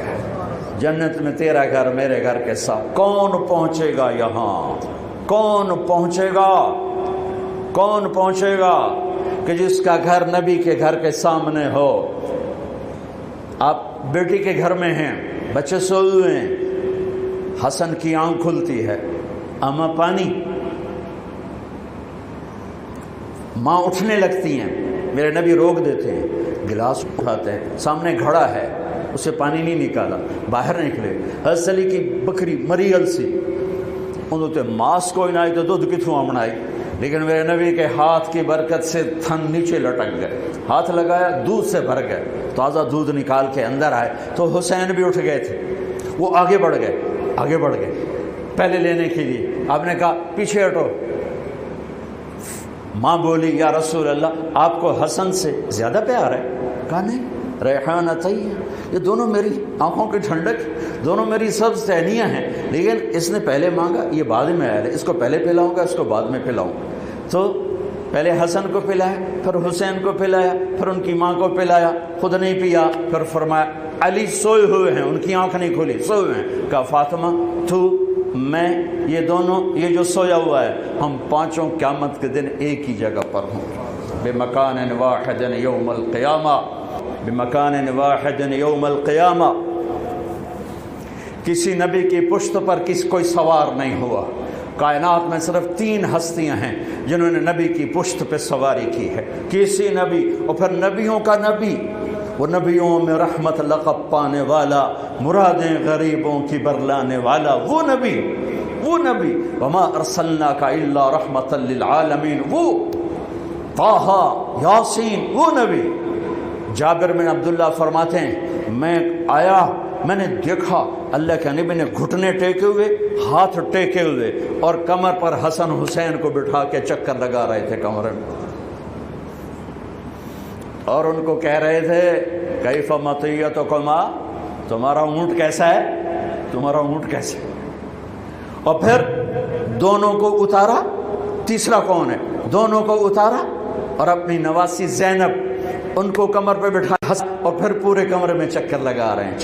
جنت میں تیرا گھر میرے گھر کے سامنے. کون پہنچے گا یہاں؟ کون پہنچے گا؟ کون پہنچے گا کہ جس کا گھر نبی کے گھر کے سامنے ہو؟ آپ بیٹی کے گھر میں ہیں، بچے سوئے ہوئے ہیں، حسن کی آنکھ کھلتی ہے، اماں پانی، ماں اٹھنے لگتی ہیں، میرے نبی روک دیتے ہیں، گلاس اٹھاتے ہیں، سامنے گھڑا ہے، اسے پانی نہیں نکالا، باہر نکلے. حضرت علی کی بکری مریل سی انہوں تے ماس کوئی نہ آئی تو دودھ کتوں آمنا لیکن میرے نبی کے ہاتھ کی برکت سے تھن نیچے لٹک گئے. ہاتھ لگایا دودھ سے بھر گئے، تازہ دودھ نکال کے اندر آئے تو حسین بھی اٹھ گئے تھے. وہ آگے بڑھ گئے پہلے لینے کے لیے. آپ نے کہا پیچھے ہٹو. ماں بولی یا رسول اللہ آپ کو حسن سے زیادہ پیار ہے؟ کہا نہیں، ریحانہ طیب، یہ دونوں میری آنکھوں کی ٹھنڈک، دونوں میری سب سہنیاں ہیں، لیکن اس نے پہلے مانگا، یہ بعد میں آیا ہے، اس کو پہلے پلاؤں گا، اس کو بعد میں پلاؤں. تو پہلے حسن کو پلایا، پھر حسین کو پلایا، پھر ان کی ماں کو پلایا، خود نہیں پیا. پھر فرمایا علی سوئے ہوئے ہیں، ان کی آنکھ نہیں کھلی، سوئے ہوئے ہیں. کہا فاطمہ تو میں یہ دونوں، یہ جو سویا ہوا ہے، ہم پانچوں قیامت کے دن ایک ہی جگہ پر ہوں. بمکان واحد یوم القیامہ، بمکان واحد یوم القیامہ. کسی نبی کی پشت پر کوئی سوار نہیں ہوا. کائنات میں صرف 3 ہستیاں ہیں جنہوں نے نبی کی پشت پہ سواری کی ہے. کسی نبی، اور پھر نبیوں کا نبی، وہ نبیوں میں رحمت لقب پانے والا، مرادیں غریبوں کی برلانے والا، وہ نبی وما ارسلناک الا رحمتا للعالمین، وہ طٰہٰ یاسین، وہ نبی. جابر بن عبداللہ فرماتے ہیں میں آیا، میں نے دیکھا اللہ کے نبی نے گھٹنے ٹیکے ہوئے، ہاتھ ٹیکے ہوئے، اور کمر پر حسن حسین کو بٹھا کے چکر لگا رہے تھے کمرے میں، اور ان کو کہہ رہے تھے کیف مطیتکما، تمہارا اونٹ کیسا ہے، تمہارا اونٹ کیسا ہے. اور پھر دونوں کو اتارا. تیسرا کون ہے؟ دونوں کو اتارا اور اپنی نواسی زینب ان کو کمر پہ بٹھا، اور پھر پورے کمرے میں چکر لگا رہے ہیں.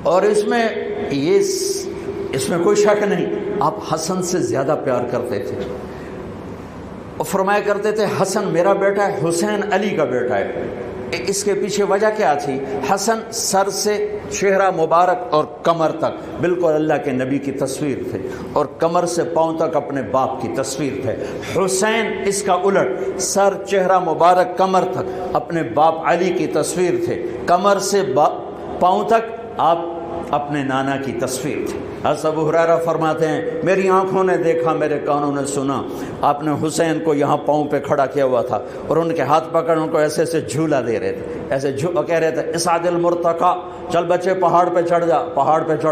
اور اس میں کوئی شک نہیں، آپ حسن سے زیادہ پیار کرتے تھے اور فرمایا کرتے تھے حسن میرا بیٹا ہے، حسین علی کا بیٹا ہے. اس کے پیچھے وجہ کیا تھی؟ حسن سر سے چہرہ مبارک اور کمر تک بالکل اللہ کے نبی کی تصویر تھے، اور کمر سے پاؤں تک اپنے باپ کی تصویر تھے. حسین اس کا الٹ، سر چہرہ مبارک کمر تک اپنے باپ علی کی تصویر تھے، کمر سے پاؤں تک آپ اپنے نانا کی تصویر تھی. حضرت ابو ہریرہ فرماتے ہیں میری آنکھوں نے دیکھا، میرے کانوں نے سنا، آپ نے حسین کو یہاں پاؤں پہ کھڑا کیا ہوا تھا اور ان کے ہاتھ پکڑ ان کو ایسے ایسے جھولا دے رہے تھے، ایسے کہہ رہے تھے اسعد المرتقی، چل بچے پہاڑ پہ چڑھ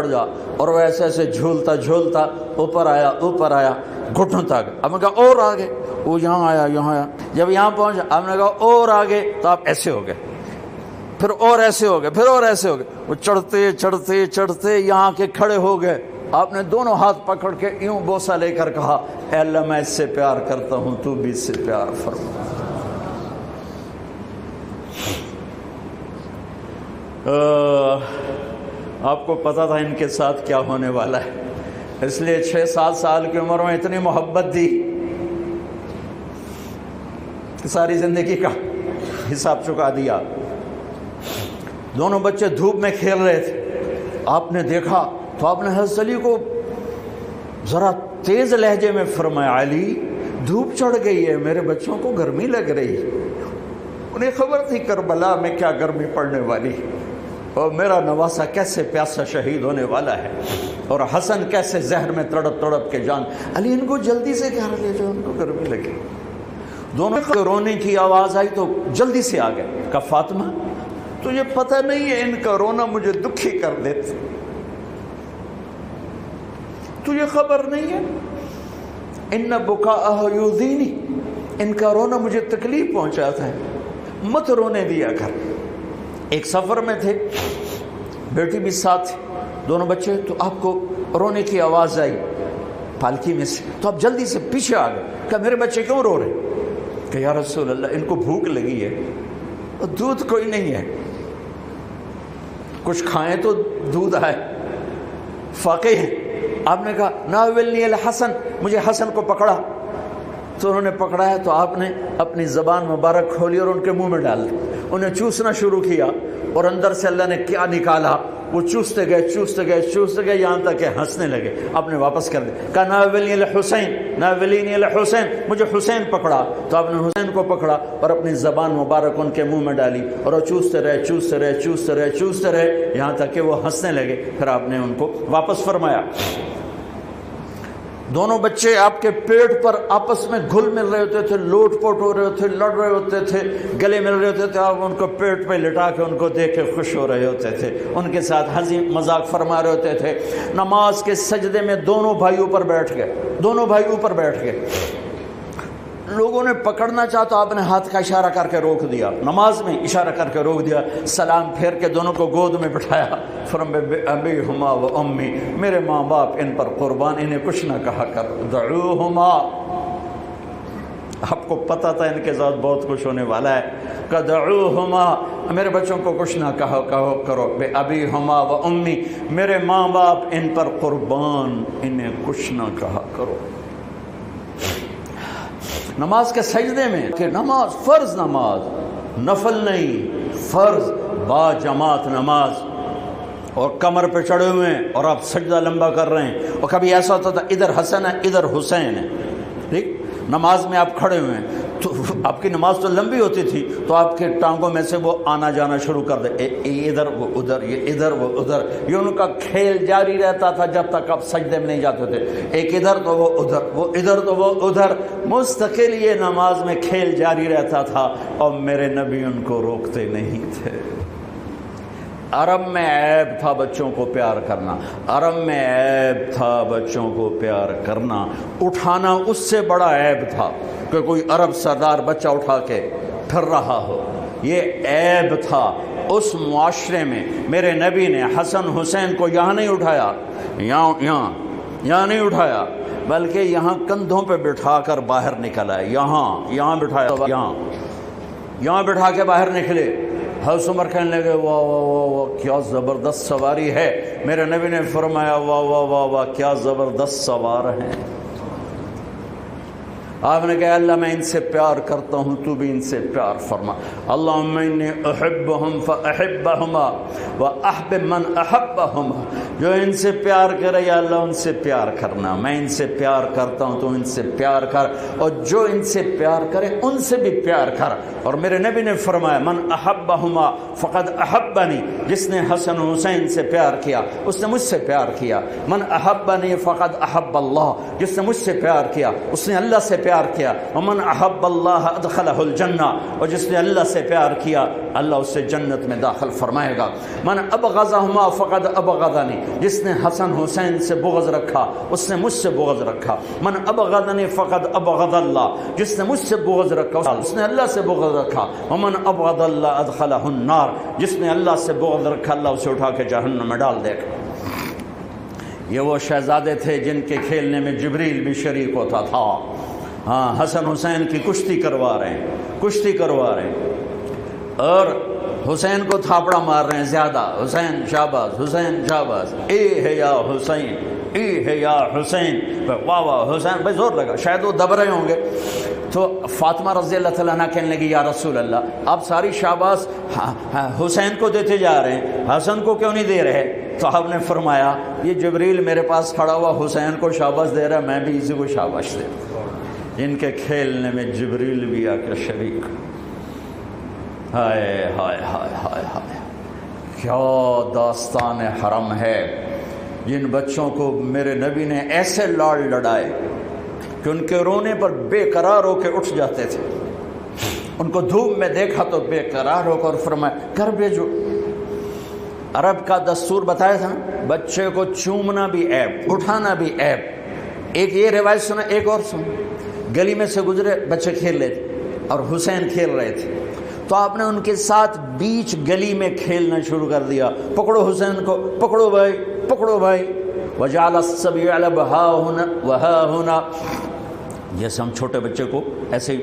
جا. اور وہ ایسے ایسے جھولتا اوپر آیا گھٹنوں تک. اب نے کہا اور آگے، وہ یہاں آیا. جب یہاں پہنچا آپ نے کہا اور آگے، تو آپ ایسے ہو گئے، پھر اور ایسے ہو گئے. وہ چڑھتے یہاں کے کھڑے ہو گئے. آپ نے دونوں ہاتھ پکڑ کے یوں بوسہ لے کر کہا اے اللہ میں اس سے پیار کرتا ہوں، تو بھی اس سے پیار فرما. آپ کو پتا تھا ان کے ساتھ کیا ہونے والا ہے، اس لیے 6-7 سال کی عمر میں اتنی محبت دی. ساری زندگی کا حساب چکا دیا. دونوں بچے دھوپ میں کھیل رہے تھے. آپ نے دیکھا تو آپ نے حضرت علی کو ذرا تیز لہجے میں فرمایا علی دھوپ چڑھ گئی ہے, میرے بچوں کو گرمی لگ رہی. انہیں خبر تھی کربلا میں کیا گرمی پڑنے والی اور میرا نواسا کیسے پیاسا شہید ہونے والا ہے اور حسن کیسے زہر میں تڑپ تڑپ کے جان. علی ان کو جلدی سے گھر لے جاؤ, ان کو گرمی لگی. دونوں کو رونے کی آواز آئی تو جلدی سے آ گئے. کہا فاطمہ تجھے پتہ نہیں ہے ان کا رونا مجھے دکھی کر دیتا, تجھے خبر نہیں ہے ان بکاءہ یؤذینی, ان کا رونا مجھے تکلیف پہنچاتا ہے, مت رونے دیا کر. ایک سفر میں تھے, بیٹی بھی ساتھ تھی, دونوں بچے. تو آپ کو رونے کی آواز آئی پالکی میں سے تو آپ جلدی سے پیچھے آ گئے. کہ میرے بچے کیوں رو رہے؟ کہ یا رسول اللہ ان کو بھوک لگی ہے اور دودھ کوئی نہیں ہے, کچھ کھائیں تو دودھ آئے. فاقے ہیں. آپ نے کہا ناولنی الحسن, مجھے حسن کو پکڑا. تو انہوں نے پکڑا ہے تو آپ نے اپنی زبان مبارک کھولی اور ان کے منہ میں ڈال دی. انہیں چوسنا شروع کیا اور اندر سے اللہ نے کیا نکالا, وہ چوستے گئے چوستے گئے چوستے گئے یہاں تک کہ ہنسنے لگے. آپ نے واپس کر دیا. کہا ناولنی الحسین ناولنی الحسین, مجھے حسین پکڑا. تو آپ نے حسین کو پکڑا اور اپنی زبان مبارک ان کے منہ میں ڈالی اور وہ چوستے رہے چوستے رہے چوستے رہے چوستے رہے یہاں تک کہ وہ ہنسنے لگے. پھر آپ نے ان کو واپس فرمایا. دونوں بچے آپ کے پیٹ پر آپس میں گھل مل رہے ہوتے تھے, لوٹ پوٹ ہو رہے ہوتے, لڑ رہے ہوتے تھے, گلے مل رہے ہوتے تھے. آپ ان کو پیٹ پہ لٹا کے ان کو دیکھ کے خوش ہو رہے ہوتے تھے, ان کے ساتھ ہنسی مذاق فرما رہے ہوتے تھے. نماز کے سجدے میں دونوں بھائی اوپر بیٹھ گئے, دونوں بھائی اوپر بیٹھ گئے. لوگوں نے پکڑنا چاہا تو آپ نے ہاتھ کا اشارہ کر کے روک دیا, نماز میں اشارہ کر کے روک دیا. سلام پھیر کے دونوں کو گود میں بٹھایا. ابیہما و امی, میرے ماں باپ ان پر قربان, انہیں کچھ نہ کہا کر. دعوہما, آپ کو پتہ تھا ان کے ساتھ بہت کچھ ہونے والا ہے. کہ دعوہما, میرے بچوں کو کچھ نہ کہو کرو. ابیہما و امی, میرے ماں باپ ان پر قربان, انہیں کچھ نہ کہا کرو. نماز کے سجدے میں کہ نماز فرض, نماز نفل نہیں, فرض با جماعت نماز, اور کمر پہ چڑھے ہوئے ہیں اور آپ سجدہ لمبا کر رہے ہیں. اور کبھی ایسا ہوتا تھا ادھر حسن ہے ادھر حسین ہے, ٹھیک, نماز میں آپ کھڑے ہوئے ہیں تو آپ کی نماز تو لمبی ہوتی تھی تو آپ کے ٹانگوں میں سے وہ آنا جانا شروع کر دے, ادھر وہ ادھر, یہ ادھر وہ ادھر. یہ ان کا کھیل جاری رہتا تھا جب تک آپ سجدے میں نہیں جاتے تھے. ایک ادھر تو وہ ادھر, وہ ادھر تو وہ ادھر, مستقل یہ نماز میں کھیل جاری رہتا تھا. اور میرے نبی ان کو روکتے نہیں تھے. عرب میں عیب تھا بچوں کو پیار کرنا, عرب میں عیب تھا بچوں کو پیار کرنا. اٹھانا اس سے بڑا عیب تھا کہ کوئی عرب سردار بچہ اٹھا کے پھر رہا ہو, یہ عیب تھا. اس معاشرے میں میرے نبی نے حسن حسین کو یہاں نہیں اٹھایا, یہاں نہیں اٹھایا, بلکہ یہاں کندھوں پہ بٹھا کر باہر نکلا ہے. یہاں بٹھایا, یہاں بٹھا کے باہر نکلے. حضرت عمر کہنے لگے واہ واہ واہ واہ کیا زبردست سواری ہے. میرے نبی نے فرمایا واہ واہ واہ واہ کیا زبردست سوار ہیں. آپ نے کہا اللہ میں ان سے پیار کرتا ہوں, تو بھی ان سے پیار فرما. اللہم انی احبہم فاحبہما واحبب من احبہما, جو ان سے پیار کرے یا اللہ ان سے پیار کرنا. میں ان سے پیار کرتا ہوں تو ان سے پیار کر, اور جو ان سے پیار کرے ان سے بھی پیار کر. اور میرے نبی نے فرمایا من احبہما فقد احبنی, جس نے حسن حسین سے پیار کیا اس نے مجھ سے پیار کیا. من احبنی فقد احب اللہ, جس نے مجھ سے پیار کیا اس نے اللہ سے پیار کیا. ومن احب اللہ ادخلہ الجنہ, اور جس نے اللہ سے پیار کیا اللہ اسے جنت میں داخل فرمائے گا. من ابغضہما فقد ابغضنی, جس نے حسن حسین سے بغض رکھا اس نے مجھ سے بغض رکھا. من ابغضنی فقد ابغض اللہ, جس نے مجھ سے بغض رکھا اس نے اللہ سے بغض رکھا. ومن ابغض اللہ ادخلہ النار, جس نے اللہ سے بغض رکھا اللہ اسے اٹھا کے جہنم میں ڈال دے گا. یہ وہ شہزادے تھے جن کے کھیلنے میں جبریل بھی شریک ہوتا تھا. ہاں, حسن حسین کی کشتی کروا رہے ہیں اور حسین کو تھاپڑا مار رہے ہیں زیادہ. حسین شاباز, حسین شاباز, اے ہے یا حسین, اے ہے یا حسین, واہ واہ حسین, بھائی زور لگا, شاید وہ دب رہے ہوں گے. تو فاطمہ رضی اللہ تعالیٰ عنہ کہنے لگی یا رسول اللہ آپ ساری شاباش حسین کو دیتے جا رہے ہیں، حسن کو کیوں نہیں دے رہے؟ تو آپ نے فرمایا یہ جبریل میرے پاس کھڑا ہوا حسین کو شاباش دے رہا ہے، میں بھی اسی کو شاباش دے رہا ہوں۔ ان کے کھیلنے میں جبریل بھی آ کے شریک۔ ہائے ہائے ہائے ہائے ہائے، کیا داستان حرم ہے۔ جن بچوں کو میرے نبی نے ایسے لاڑ لڑائے کہ ان کے رونے پر بے قرار ہو کے اٹھ جاتے تھے، ان کو دھوپ میں دیکھا تو بے قرار ہو کر فرمایا کر بھیجو۔ عرب کا دستور بتایا تھا، بچے کو چومنا بھی عیب، اٹھانا بھی عیب۔ ایک یہ روایت سنا، ایک اور سنا، گلی میں سے گزرے بچے کھیل رہے تھے اور حسین کھیل رہے تھے، تو آپ نے ان کے ساتھ بیچ گلی میں کھیلنا شروع کر دیا، پکڑو حسین کو، پکڑو بھائی، پکڑو بھائی۔ وَجَعَلَ الصَّبْيَ يَلْعَبُ هَا هُنَا وَهَا هُنَا، جیسے ہم چھوٹے بچے کو ایسے ہی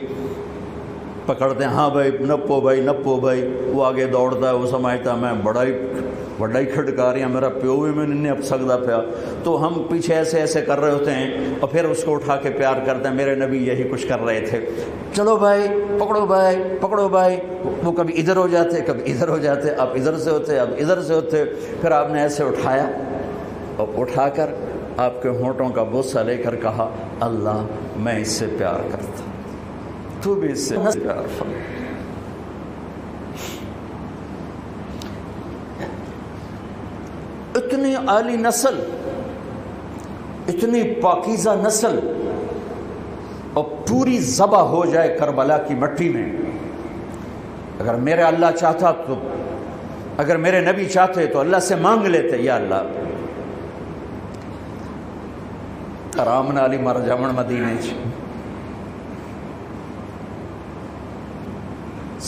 پکڑتے ہیں، ہاں بھائی نپو بھائی نپو بھائی، وہ آگے دوڑتا ہے، وہ سمجھتا ہے میں بڑا ہی کھٹکاری ہیں، میرا پیو بھی میں نہیں اب سکتا پیا، تو ہم پیچھے ایسے ایسے کر رہے ہوتے ہیں اور پھر اس کو اٹھا کے پیار کرتے ہیں۔ میرے نبی یہی کچھ کر رہے تھے، چلو بھائی پکڑو بھائی پکڑو بھائی، وہ کبھی ادھر ہو جاتے کبھی ادھر ہو جاتے، اب ادھر سے ہوتے اب ادھر سے ہوتے، پھر آپ نے ایسے اٹھایا اور اٹھا کر آپ کے ہونٹوں کا بوسہ لے کر کہا اللہ میں اس سے پیار کرتا، تو بھی اس سے پیار فرما۔ اتنی عالی نسل، اتنی پاکیزہ نسل، اور پوری ذبح ہو جائے کربلا کی مٹی میں۔ اگر میرے اللہ چاہتا تو، اگر میرے نبی چاہتے تو اللہ سے مانگ لیتے، یا اللہ آرام نالی مر جامن مدینے چ۔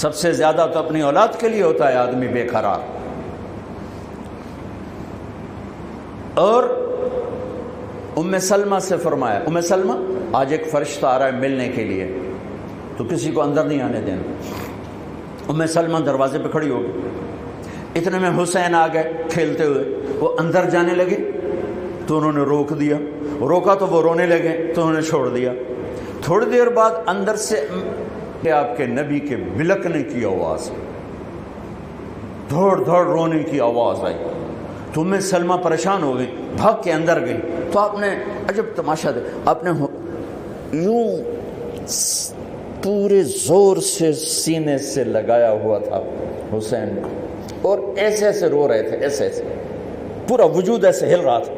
سب سے زیادہ تو اپنی اولاد کے لیے ہوتا ہے آدمی بے قرار۔ اور ام سلمہ سے فرمایا، ام سلمہ آج ایک فرشتہ آ رہا ہے ملنے کے لیے، تو کسی کو اندر نہیں آنے دینا۔ ام سلمہ دروازے پہ کھڑی ہو گئی، اتنے میں حسین آ گئے کھیلتے ہوئے، وہ اندر جانے لگے تو انہوں نے روک دیا، روکا تو وہ رونے لگے تو انہوں نے چھوڑ دیا۔ تھوڑی دیر بعد اندر سے آپ کے نبی کے بلکنے کی آواز، دھوڑ دھوڑ رونے کی آواز آئی، تو ام سلمہ پریشان ہو گئی، بھاگ کے اندر گئی، تو آپ نے عجب تماشا دے، آپ نے یوں پورے زور سے سینے سے لگایا ہوا تھا حسین کو، اور ایسے ایسے رو رہے تھے، ایسے ایسے پورا وجود ایسے ہل رہا تھا۔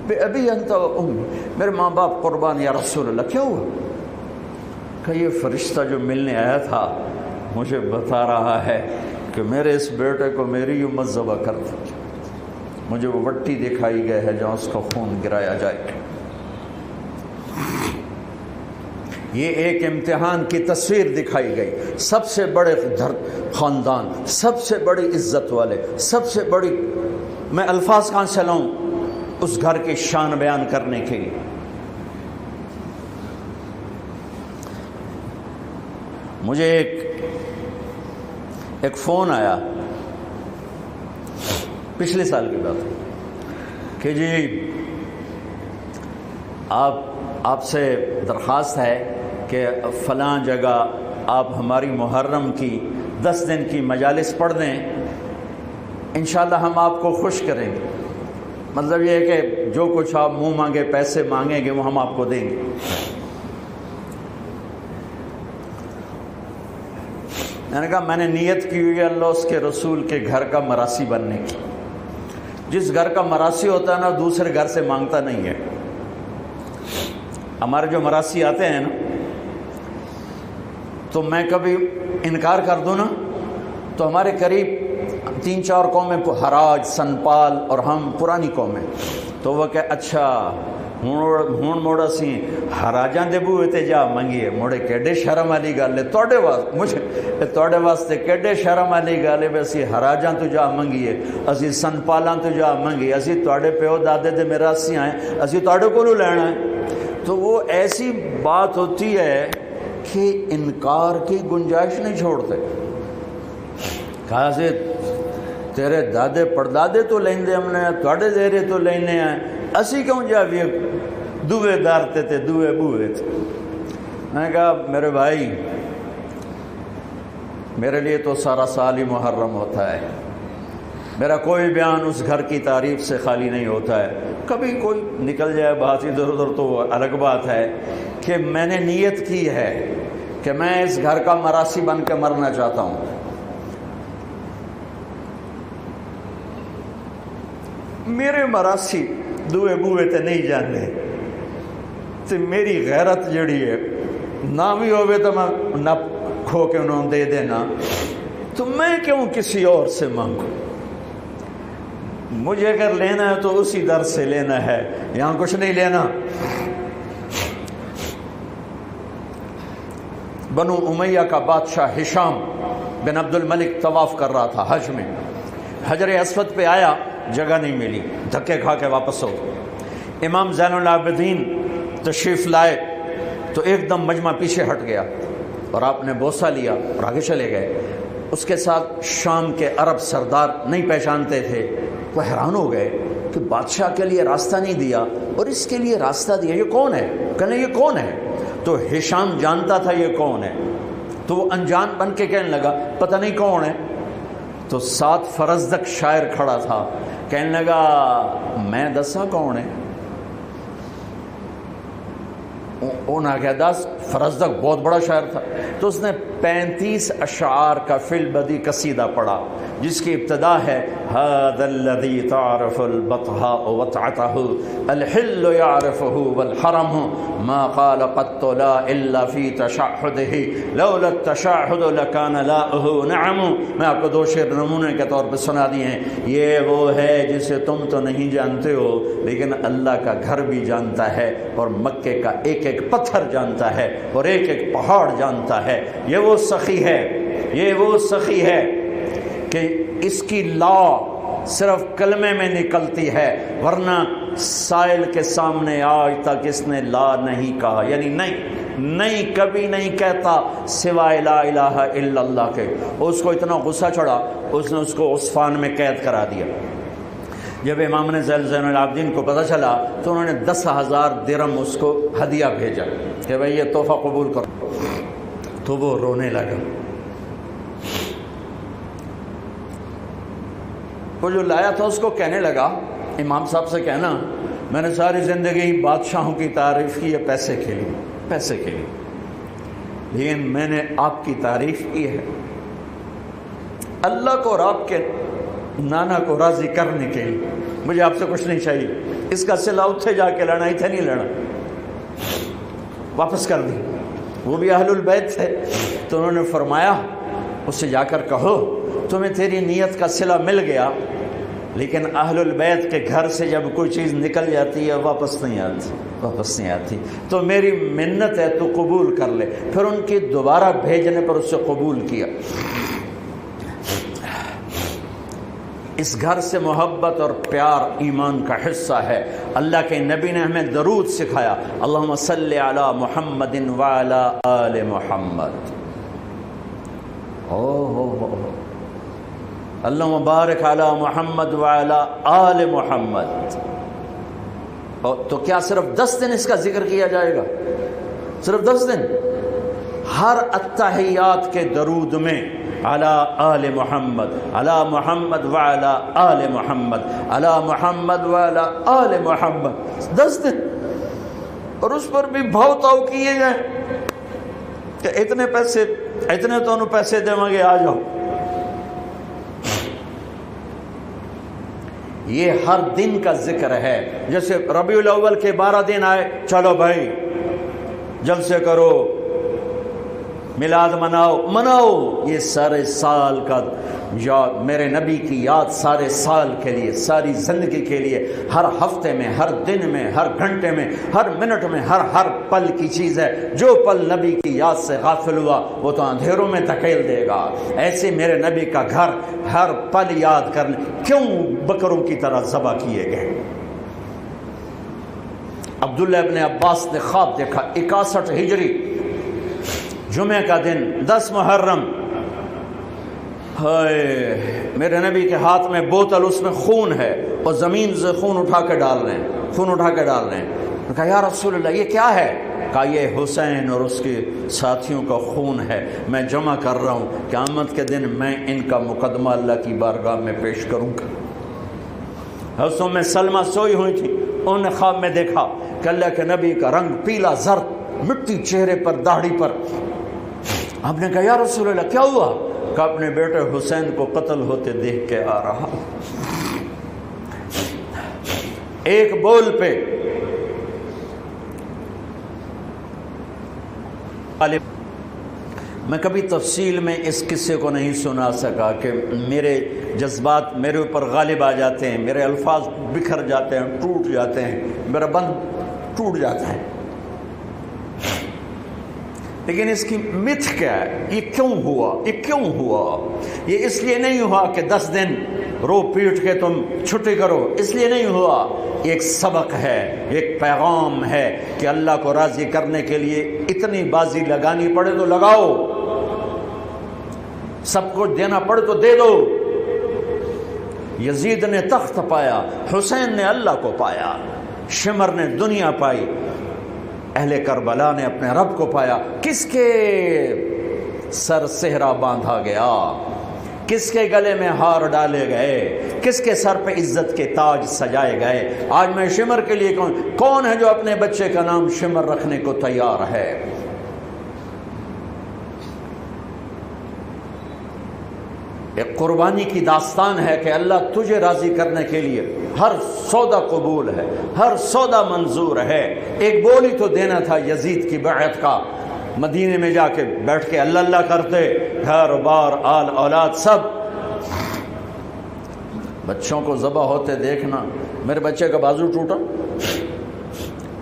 بے ابی انت و امی، میرے ماں باپ قربان یا رسول اللہ۔ کیا ہوا؟ کہ یہ فرشتہ جو ملنے آیا تھا مجھے بتا رہا ہے کہ میرے اس بیٹے کو میری امت ذبح کر دے، مجھے وہ وٹی دکھائی گئے ہے جہاں اس کا خون گرایا جائے۔ یہ ایک امتحان کی تصویر دکھائی گئی، سب سے بڑے خاندان، سب سے بڑی عزت والے، سب سے بڑی، میں الفاظ کہاں سے لاؤں اس گھر کی شان بیان کرنے کے لیے۔ مجھے ایک فون آیا پچھلے سال کی بات کہ جی آپ سے درخواست ہے کہ فلاں جگہ آپ ہماری محرم کی 10 دن کی مجالس پڑھ دیں، انشاءاللہ ہم آپ کو خوش کریں گے۔ مطلب یہ ہے کہ جو کچھ آپ منہ مانگے پیسے مانگیں گے وہ ہم آپ کو دیں گے۔ میں نے کہا میں نے نیت کی ہوئی ہے اللہ اس کے رسول کے گھر کا مراسی بننے کی۔ جس گھر کا مراسی ہوتا ہے نا دوسرے گھر سے مانگتا نہیں ہے۔ ہمارے جو مراسی آتے ہیں نا تو میں کبھی انکار کر دوں نا تو ہمارے قریب 3-4 قومیں، حراج، سنپال اور ہم پرانی قومیں، تو وہ کہ اچھا ہون موڑا سی حراجاں دے بوئے تے جا منگیے، موڑے کیڈے شرم والی گل ہے توڑے واسطے، مجھے توڑے واسطے کیڈے شرم والی گل ہے، اسی حراجاں تو جا منگیے، اسی سنپالاں تو جا منگیے، اسی توڑے پیو دادے دے میراثی آئیں، اسی توڑے کولو لینا ہے۔ تو وہ ایسی بات ہوتی ہے کہ انکار کی گنجائش نہیں چھوڑتے۔ کہا سے تیرے دادے پردادے تو لیندے ہم نے، توڑے دیرے تو لینے ہیں، اسی کیوں جاویے دوے دارتے تھے، دوے بوئے تھے۔ میں نے کہا میرے بھائی، میرے لیے تو سارا سال ہی محرم ہوتا ہے، میرا کوئی بیان اس گھر کی تعریف سے خالی نہیں ہوتا ہے، کبھی کوئی نکل جائے بات ادھر ادھر تو الگ بات ہے، کہ میں نے نیت کی ہے کہ میں اس گھر کا مراسی بن کے مرنا چاہتا ہوں۔ میرے مراسی دوے بوئے تے نہیں جانے تے میری غیرت جڑی ہے نہ بھی ہوئے تو میں نہ کھو کے انہوں دے دینا، تو میں کیوں کسی اور سے مانگوں؟ مجھے اگر لینا ہے تو اسی در سے لینا ہے، یہاں کچھ نہیں لینا۔ بنو امیہ کا بادشاہ ہشام بن عبد الملک طواف کر رہا تھا حج میں، حجر اسود پہ آیا، جگہ نہیں ملی، دھکے کھا کے واپس ہو۔ امام زین العابدین تشریف لائے تو ایک دم مجمع پیچھے ہٹ گیا اور آپ نے بوسہ لیا اور آگے چلے گئے۔ اس کے ساتھ شام کے عرب سردار نہیں پہچانتے تھے، وہ حیران ہو گئے کہ بادشاہ کے لیے راستہ نہیں دیا اور اس کے لیے راستہ دیا، یہ کون ہے؟ کہنے یہ کون ہے؟ تو ہشام جانتا تھا یہ کون ہے، تو وہ انجان بن کے کہنے لگا پتہ نہیں کون ہے۔ تو ساتھ فرزدق شاعر کھڑا تھا، کہنے لگا میں دسا کون ہے؟ انہوں نے کہا دس۔ فرزدق بہت بڑا شاعر تھا، تو اس نے 35 اشعار کا فی البدی قصیدہ پڑھا، جس کی ابتدا ہے هذا الذي تعرف البطحاء وطعته الحل يعرفه والحرم ما قال قط لا الا في تشهده لولا التشهد لكان لاؤه نعم۔ میں آپ کو دو شعر نمونے کے طور پہ سنا دیے ہیں۔ یہ وہ ہے جسے تم تو نہیں جانتے ہو لیکن اللہ کا گھر بھی جانتا ہے اور مکے کا ایک ایک پتھر جانتا ہے اور ایک ایک پہاڑ جانتا ہے۔ یہ وہ سخی ہے، یہ وہ سخی ہے کہ اس کی لا صرف کلمے میں نکلتی ہے، ورنہ سائل کے سامنے آج تک اس نے لا نہیں کہا، یعنی نہیں کبھی نہیں کہتا سوائے لا الہ الا اللہ کے۔ اس کو اتنا غصہ چڑھا، اس نے اس کو عصفان میں قید کرا دیا۔ جب امام نے زین العابدین کو پتہ چلا تو انہوں نے 10,000 درہم اس کو ہدیہ بھیجا کہ بھئی یہ تحفہ قبول کرو، تو وہ رونے لگا۔ وہ جو لایا تھا اس کو کہنے لگا، امام صاحب سے کہنا میں نے ساری زندگی بادشاہوں کی تعریف کی ہے پیسے کے لیے، لیکن میں نے آپ کی تعریف کی ہے اللہ کو اور آپ کے نانا کو راضی کرنے کے لیے، مجھے آپ سے کچھ نہیں چاہیے۔ اس کا صلہ اتھے جا کے لڑنا، اتھے نہیں لڑنا، واپس کر دی۔ وہ بھی اہل البیت تھے، تو انہوں نے فرمایا اس سے جا کر کہو تمہیں تیری نیت کا صلہ مل گیا، لیکن اہل البیت کے گھر سے جب کوئی چیز نکل جاتی ہے واپس نہیں آتی، تو میری منت ہے تو قبول کر لے۔ پھر ان کی دوبارہ بھیجنے پر اس سے قبول کیا۔ اس گھر سے محبت اور پیار ایمان کا حصہ ہے۔ اللہ کے نبی نے ہمیں درود سکھایا، اللہم صلی علی محمد وعلی آل محمد، اللہم بارک علی محمد وعلی آل محمد۔ تو کیا صرف 10 دن اس کا ذکر کیا جائے گا؟ صرف 10 دن؟ ہر التحیات کے درود میں علی آل محمد، علی محمد وعلی آل محمد، علی محمد وعلی آل محمد، 10 دن۔ اور اس پر بھی بھاؤ تاؤ کیے جائیں کہ اتنے تو انہوں پیسے دیں گے، آ جاؤ۔ یہ ہر دن کا ذکر ہے۔ جیسے ربیع الاول کے 12 دن آئے، چلو بھائی جلسے کرو، میلاد مناؤ۔ یہ سارے سال کا یاد، میرے نبی کی یاد سارے سال کے لیے، ساری زندگی کے لیے، ہر ہفتے میں، ہر دن میں، ہر گھنٹے میں، ہر منٹ میں، ہر پل کی چیز ہے۔ جو پل نبی کی یاد سے غافل ہوا وہ تو اندھیروں میں دھکیل دے گا۔ ایسے میرے نبی کا گھر ہر پل یاد کرنے، کیوں بکروں کی طرح ذبح کیے گئے؟ عبداللہ ابن عباس نے خواب دیکھا، 61 ہجری جمعہ کا دن، 10 محرم، میرے نبی کے ہاتھ میں بوتل، اس میں خون ہے اور زمین سے خون اٹھا کے ڈال رہے ہیں۔ کہا یا رسول اللہ یہ کیا ہے؟ کہا یہ حسین اور اس کے ساتھیوں کا خون ہے، میں جمع کر رہا ہوں، قیامت کے دن میں ان کا مقدمہ اللہ کی بارگاہ میں پیش کروں گا۔ حضرت ام سلمہ سوئی ہوئی تھی، انہوں نے خواب میں دیکھا کہ اللہ کے نبی کا رنگ پیلا زرد، مٹی چہرے پر، داڑھی پر۔ آپ نے کہا یا رسول اللہ کیا ہوا؟ کہ اپنے بیٹے حسین کو قتل ہوتے دیکھ کے آ رہا، ایک بول پہ میں کبھی تفصیل میں اس قصے کو نہیں سنا سکا کہ میرے جذبات میرے اوپر غالب آ جاتے ہیں، میرے الفاظ بکھر جاتے ہیں، ٹوٹ جاتے ہیں، میرا بند ٹوٹ جاتا ہے۔ لیکن اس کی متھ کیا ہے؟ یہ کیوں ہوا؟ یہ کیوں ہوا؟ یہ اس لیے نہیں ہوا کہ 10 دن رو پیٹ کے تم چھٹی کرو، اس لیے نہیں ہوا۔ ایک سبق ہے، ایک پیغام ہے کہ اللہ کو راضی کرنے کے لیے اتنی بازی لگانی پڑے تو لگاؤ، سب کچھ دینا پڑے تو دے دو۔ یزید نے تخت پایا، حسین نے اللہ کو پایا، شمر نے دنیا پائی، اہل کربلا نے اپنے رب کو پایا۔ کس کے سر صحرا باندھا گیا؟ کس کے گلے میں ہار ڈالے گئے؟ کس کے سر پہ عزت کے تاج سجائے گئے؟ آج میں شمر کے لیے کون ہے جو اپنے بچے کا نام شمر رکھنے کو تیار ہے؟ ایک قربانی کی داستان ہے کہ اللہ تجھے راضی کرنے کے لیے ہر سودا قبول ہے، ہر سودا منظور ہے۔ ایک بول ہی تو دینا تھا یزید کی بیعت کا، مدینے میں جا کے بیٹھ کے اللہ اللہ کرتے، گھر بار آل اولاد سب۔ بچوں کو ذبح ہوتے دیکھنا، میرے بچے کا بازو ٹوٹا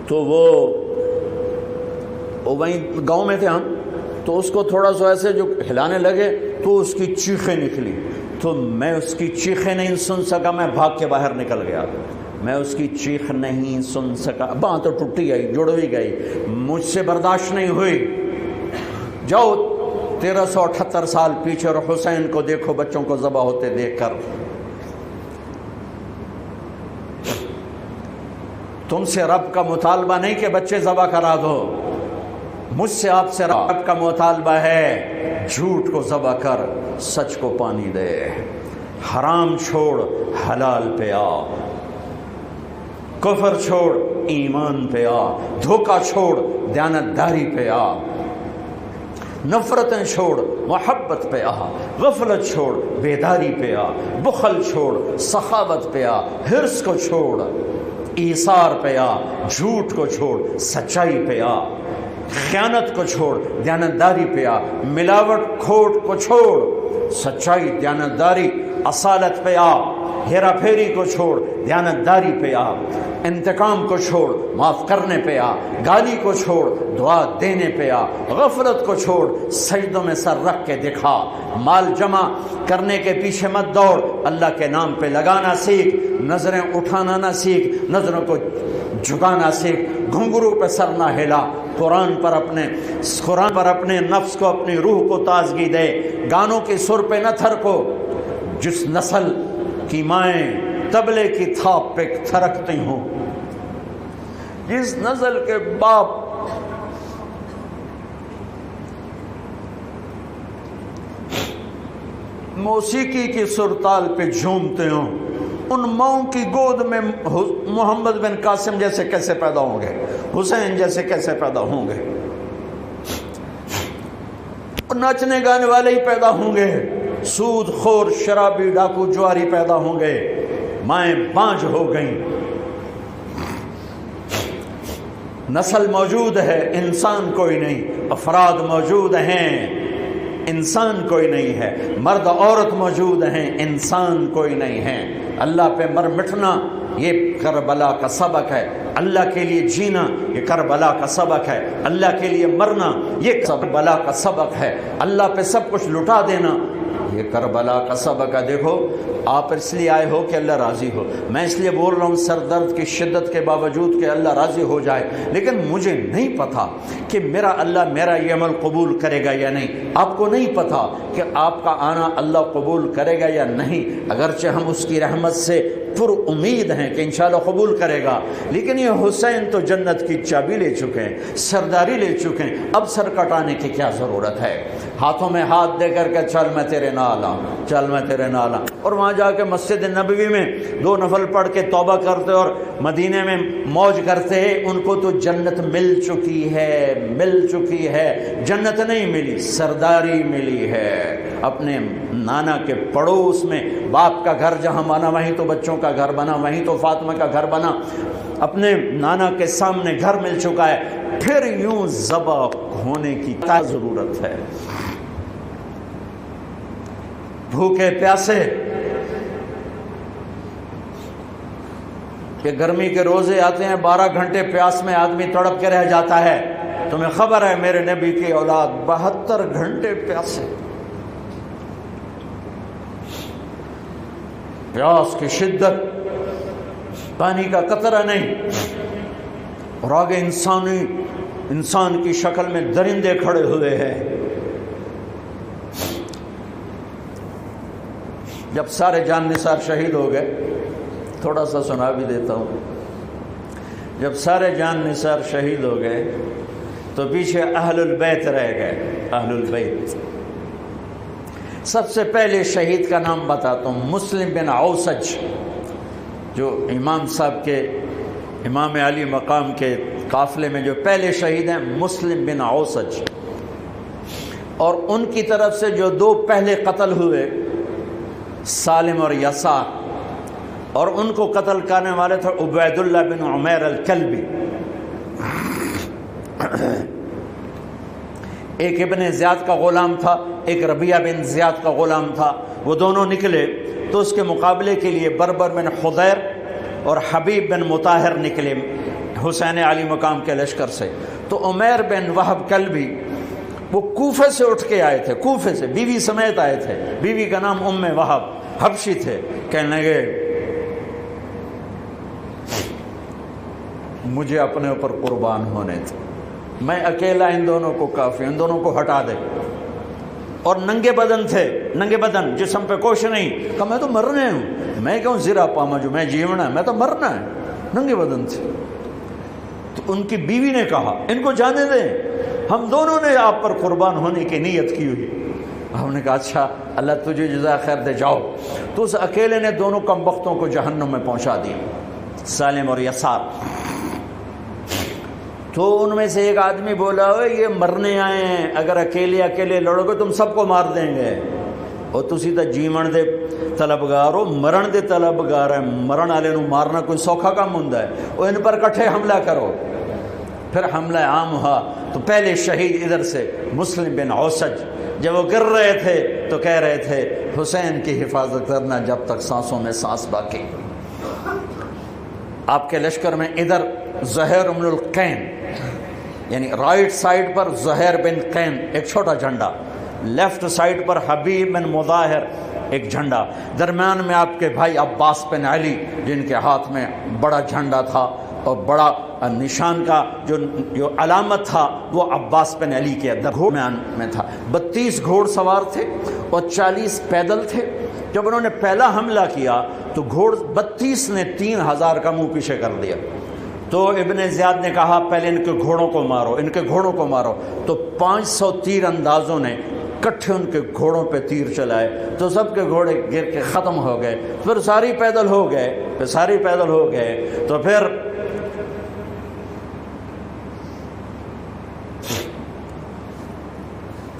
تو وہ وہیں گاؤں میں تھے ہم، تو اس کو تھوڑا سا ایسے جو ہلانے لگے تو اس کی چیخیں نکلی، تو میں اس کی چیخیں نہیں سن سکا، میں بھاگ کے باہر نکل گیا، میں اس کی چیخ نہیں سن سکا، باں تو ٹوٹی گئی، جڑ بھی گئی، مجھ سے برداشت نہیں ہوئی۔ جاؤ 1378 سال پیچھے اور حسین کو دیکھو بچوں کو ذبح ہوتے دیکھ کر۔ تم سے رب کا مطالبہ نہیں کہ بچے ذبح کرا دو، مجھ سے آپ سے رب کا مطالبہ ہے جھوٹ کو ذبح کر سچ کو پانی دے، حرام چھوڑ حلال پہ آ، کفر چھوڑ ایمان پہ آ، دھوکہ چھوڑ دیانتداری پہ آ، نفرتیں چھوڑ محبت پہ آ، غفلت چھوڑ بیداری پہ آ، بخل چھوڑ سخاوت پہ آ، حرص کو چھوڑ ایثار پہ آ، جھوٹ کو چھوڑ سچائی پہ آ، خیانت کو چھوڑ دیانتداری پہ آ، ملاوٹ کھوٹ کو چھوڑ سچائی دیانتداری اصالت پہ آ، ہیرا پھیری کو چھوڑ دیانتداری پہ آ، انتقام کو چھوڑ معاف کرنے پہ آ، گالی کو چھوڑ دعا دینے پہ آ، غفلت کو چھوڑ سجدوں میں سر رکھ کے دکھا، مال جمع کرنے کے پیچھے مت دوڑ، اللہ کے نام پہ لگانا سیکھ، نظریں اٹھانا نہ سیکھ، نظروں کو جھکانا سیکھ، گھنگرو پہ سر نہ ہلا، قرآن پر اپنے نفس کو اپنی روح کو تازگی دے، گانوں کی سر پہ نہ تھرکو، جس نسل کی مائیں تبلے کی تھاپ پہ تھرکتی ہوں، جس نسل کے باپ موسیقی کی سرتال پہ جھومتے ہوں، ان ماؤں کی گود میں محمد بن قاسم جیسے کیسے پیدا ہوں گے، حسین جیسے کیسے پیدا ہوں گے؟ ناچنے گانے والے ہی پیدا ہوں گے، سود خور شرابی ڈاکو جواری پیدا ہوں گے، مائیں بانجھ ہو گئیں۔ نسل موجود ہے، انسان کوئی نہیں، افراد موجود ہیں، انسان کوئی نہیں ہے، مرد عورت موجود ہیں، انسان کوئی نہیں ہے۔ اللہ پہ مر مٹنا یہ کربلا کا سبق ہے، اللہ کے لیے جینا یہ کربلا کا سبق ہے، اللہ کے لیے مرنا یہ کربلا کا سبق ہے، اللہ پہ سب کچھ لٹا دینا یہ کربلا کا سبق ہے. دیکھو آپ اس لیے آئے ہو کہ اللہ راضی ہو. میں اس لیے بول رہا ہوں سر درد کی شدت کے باوجود کہ اللہ راضی ہو جائے، لیکن مجھے نہیں پتا کہ میرا اللہ میرا یہ عمل قبول کرے گا یا نہیں. آپ کو نہیں پتا کہ آپ کا آنا اللہ قبول کرے گا یا نہیں، اگرچہ ہم اس کی رحمت سے پر امید ہیں کہ انشاءاللہ قبول کرے گا. لیکن یہ حسین تو جنت کی چابی لے چکے ہیں، سرداری لے چکے ہیں، اب سر کٹانے کی کیا ضرورت ہے؟ ہاتھوں میں ہاتھ دے کر کے چل میں تیرے نال ہوں، چل میں تیرے نال ہوں. اور وہاں جا کے مسجد نبوی میں 2 نفل پڑھ کے توبہ کرتے اور مدینے میں موج کرتے ہیں. ان کو تو جنت مل چکی ہے، مل چکی ہے. جنت نہیں ملی، سرداری ملی ہے. اپنے نانا کے پڑوس میں باپ کا گھر جہاں بنا وہیں تو بچوں کا گھر بنا، وہیں تو فاطمہ کا گھر بنا. اپنے نانا کے سامنے گھر مل چکا ہے، پھر یوں ذبح ہونے کی کیا ضرورت ہے؟ بھوکے پیاسے کہ گرمی کے روزے آتے ہیں 12 گھنٹے پیاس میں آدمی تڑپ کے رہ جاتا ہے. تمہیں خبر ہے میرے نبی کی اولاد 72 گھنٹے پیاسے، پیاس کی شدت، پانی کا قطرہ نہیں. اور آگے انسان کی شکل میں درندے کھڑے ہوئے ہیں. جب سارے جان نثار شہید ہو گئے، تھوڑا سا سنا بھی دیتا ہوں. جب سارے جان نثار شہید ہو گئے تو پیچھے اہل البیت رہ گئے. اہل البیت سب سے پہلے شہید کا نام بتاتا ہوں، مسلم بن اوسج، جو امام صاحب کے امام علی مقام کے قافلے میں جو پہلے شہید ہیں، مسلم بن اوسج. اور ان کی طرف سے جو 2 پہلے قتل ہوئے، سالم اور یسار، اور ان کو قتل کرنے والے تھے عبید اللہ بن عمیر الکلبی. ایک ابن زیاد کا غلام تھا، ایک ربیعہ بن زیاد کا غلام تھا. وہ دونوں نکلے تو اس کے مقابلے کے لیے بربر بن خضیر اور حبیب بن مطاہر نکلے حسین علی مقام کے لشکر سے. تو عمیر بن وہب کلبی وہ کوفے سے اٹھ کے آئے تھے، کوفے سے بیوی سمیت آئے تھے. بیوی کا نام ام وہب، حبشی تھے. کہنے لگے مجھے اپنے اوپر قربان ہونے تھے، میں اکیلا ان دونوں کو کافی، ان دونوں کو ہٹا دے. اور ننگے بدن تھے، ننگے بدن، جسم پہ کچھ نہیں. کہا میں تو مرنے ہوں، میں کیوں زیرہ پاما جو میں جیونا ہے، میں تو مرنا ہے. ننگے بدن تھے. تو ان کی بیوی نے کہا ان کو جانے دیں، ہم دونوں نے آپ پر قربان ہونے کی نیت کی ہوئی. ہم نے کہا اچھا اللہ تجھے جزائے خیر دے، جاؤ. تو اس اکیلے نے دونوں کم بختوں کو جہنم میں پہنچا دیا، سالم اور یسار. تو ان میں سے ایک آدمی بولا یہ مرنے آئے ہیں، اگر اکیلے لڑو گے تم سب کو مار دیں گے. اور تسی تو جیون دے طلبگار ہو، مرن دے طلبگار ہیں. مرن والے نو مارنا کوئی سوکھا کام ہوندا ہے؟ اور ان پر کٹھے حملہ کرو. پھر حملہ عام ہوا تو پہلے شہید ادھر سے مسلم بن اوسج. جب وہ گر رہے تھے تو کہہ رہے تھے حسین کی حفاظت کرنا جب تک سانسوں میں سانس باقی. آپ کے لشکر میں ادھر زہیر بن القین، یعنی رائٹ سائڈ پر زہیر بن قین ایک چھوٹا جھنڈا، لیفٹ سائڈ پر حبیب بن مظاہر ایک جھنڈا، درمیان میں آپ کے بھائی عباس بن علی جن کے ہاتھ میں بڑا جھنڈا تھا اور بڑا نشان کا جو علامت تھا وہ عباس بن علی کے درمیان میں تھا. 32 گھوڑ سوار تھے اور 40 پیدل تھے. جب انہوں نے پہلا حملہ کیا تو گھوڑ 32 نے 3000 کا منہ پیچھے کر دیا. تو ابن زیاد نے کہا پہلے ان کے گھوڑوں کو مارو، ان کے گھوڑوں کو مارو. تو 500 تیر اندازوں نے کٹھے ان کے گھوڑوں پہ تیر چلائے تو سب کے گھوڑے گر کے ختم ہو گئے. پھر ساری پیدل ہو گئے. تو پھر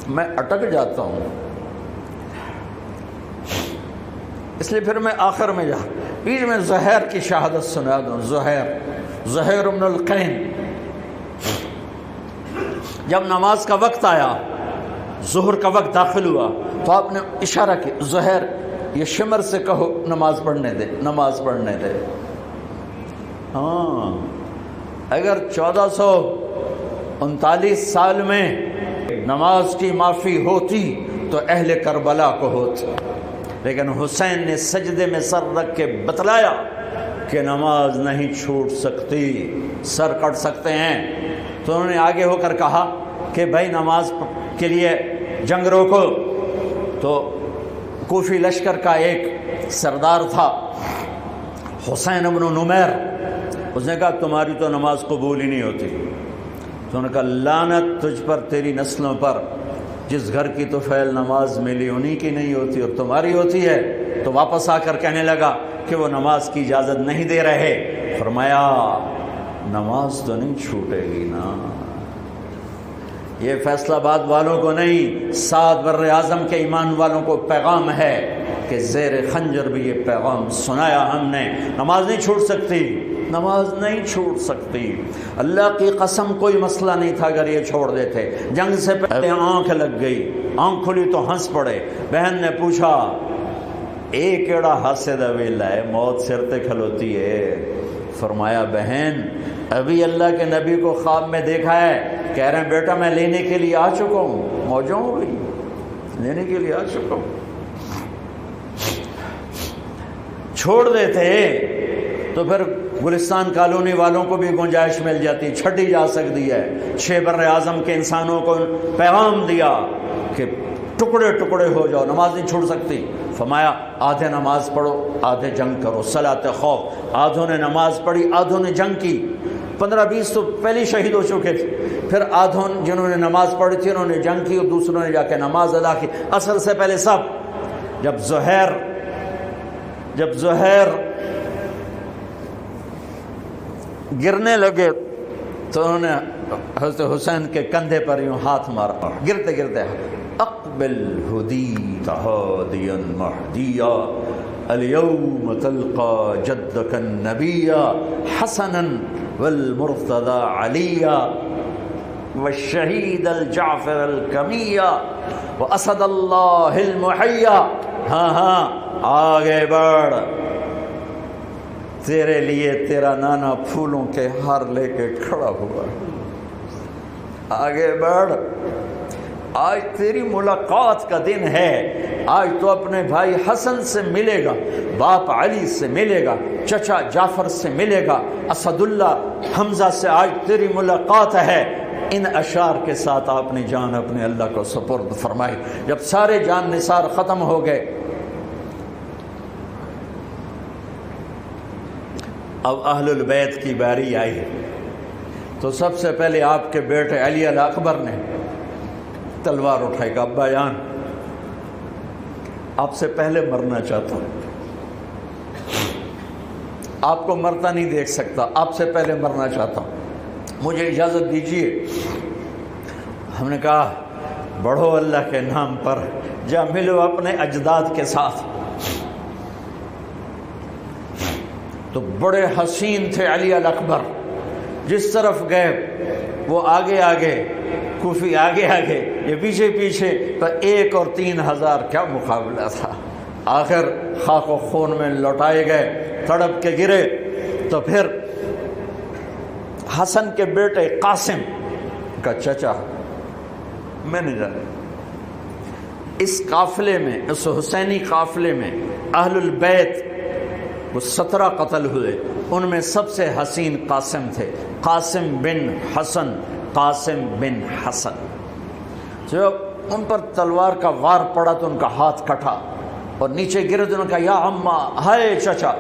میں اٹک جاتا ہوں، اس لیے پھر میں آخر میں بیچ میں زہیر کی شہادت سنا دوں. زہیر بن القین جب نماز کا وقت آیا، ظہر کا وقت داخل ہوا تو آپ نے اشارہ کیا زہیر یہ شمر سے کہو نماز پڑھنے دے. ہاں اگر 1439 سال میں نماز کی معافی ہوتی تو اہل کربلا کو ہوتی، لیکن حسین نے سجدے میں سر رکھ کے بتلایا کہ نماز نہیں چھوٹ سکتی، سر کٹ سکتے ہیں۔ تو انہوں نے آگے ہو کر کہا کہ بھائی نماز کے لیے جنگ روکو۔ تو کوفی لشکر کا ایک سردار تھا حسین بن نمیر، اس نے کہا تمہاری تو نماز قبول ہی نہیں ہوتی۔ تو انہوں نے کہا لعنت تجھ پر، تیری نسلوں پر، جس گھر کی تو فعل نماز ملی انہی کی نہیں ہوتی اور تمہاری ہوتی ہے۔ تو واپس آ کر کہنے لگا کہ وہ نماز کی اجازت نہیں دے رہے۔ فرمایا نماز تو نہیں چھوٹے گی نا، یہ فیصل آباد والوں کو نہیں، 7 بر اعظم کے ایمان والوں کو پیغام ہے کہ زیر خنجر بھی یہ پیغام سنایا ہم نے، نماز نہیں چھوٹ سکتی، نماز نہیں چھوٹ سکتی۔ اللہ کی قسم کوئی مسئلہ نہیں تھا اگر یہ چھوڑ دیتے۔ جنگ سے پہلے آنکھ لگ گئی، آنکھ کھلی تو ہنس پڑے۔ بہن نے پوچھا اے کیڑا ہاسے دا ویلا ہے، موت سر تے کھلوتی ہے۔ فرمایا بہن ابھی اللہ کے نبی کو خواب میں دیکھا ہے، کہہ رہے ہیں بیٹا میں لینے کے لیے آ چکا ہوں، موجوں ہو گئی، لینے کے لیے آ چکا ہوں۔ چھوڑ دیتے تو پھر گلستان کالونی والوں کو بھی گنجائش مل جاتی، چھٹی جا سکتی ہے۔ 6 بر اعظم کے انسانوں کو پیغام دیا کہ ٹکڑے ٹکڑے ہو جاؤ، نماز نہیں چھوڑ سکتی۔ فرمایا آدھے نماز پڑھو آدھے جنگ کرو، صلاۃ خوف۔ آدھوں نے نماز پڑھی آدھوں نے جنگ کی، 15-20 تو پہلے شہید ہو چکے تھے۔ پھر آدھوں جنہوں نے نماز پڑھی تھی انہوں نے جنگ کی اور دوسروں نے جا کے نماز ادا کی۔ عصر سے پہلے سب۔ جب زہیر گرنے لگے تو انہوں نے حضرت حسین کے کندھے پر یوں ہاتھ مارا، گرتے گرتے اقبل ہدیت ہادیا مہدیا اليوم تلقى جدك النبي حسنا والمرتضى عليا والشهيد الجعفر الكمية واسد الله المحيا۔ ہاں آگے بڑھ، تیرے لیے تیرا نانا پھولوں کے ہار لے کے کھڑا ہوا، آگے بڑھ، آج تیری ملاقات کا دن ہے۔ آج تو اپنے بھائی حسن سے ملے گا، باپ علی سے ملے گا، چچا جعفر سے ملے گا، اسد اللہ حمزہ سے آج تیری ملاقات ہے۔ ان اشعار کے ساتھ آپ نے جان اپنے اللہ کو سپرد فرمائی۔ جب سارے جان نثار ختم ہو گئے، اب اہل البیت کی باری آئی تو سب سے پہلے آپ کے بیٹے علی الاکبر نے تلوار اٹھائی کہ ابا جان آپ سے پہلے مرنا چاہتا ہوں، آپ کو مرتا نہیں دیکھ سکتا، آپ سے پہلے مرنا چاہتا ہوں، مجھے اجازت دیجیے۔ ہم نے کہا بڑھو اللہ کے نام پر، جا ملو اپنے اجداد کے ساتھ۔ تو بڑے حسین تھے علی الاکبر، جس طرف گئے وہ آگے آگے، کوفی آگے آگے، یہ پیچھے پیچھے، تو 1 اور 3,000 کیا مقابلہ تھا۔ آخر خاک و خون میں لوٹائے گئے، تڑپ کے گرے۔ تو پھر حسن کے بیٹے قاسم کا چچا، میں نہیں جانا، اس قافلے میں، اس حسینی قافلے میں اہل البیت وہ 17 قتل ہوئے، ان میں سب سے حسین قاسم تھے، قاسم بن حسن، قاسم بن حسن۔ جب ان پر تلوار کا وار پڑا تو ان کا ہاتھ کٹا اور نیچے گرے تو انہوں نے کہا یا اماں، ہائے چچا۔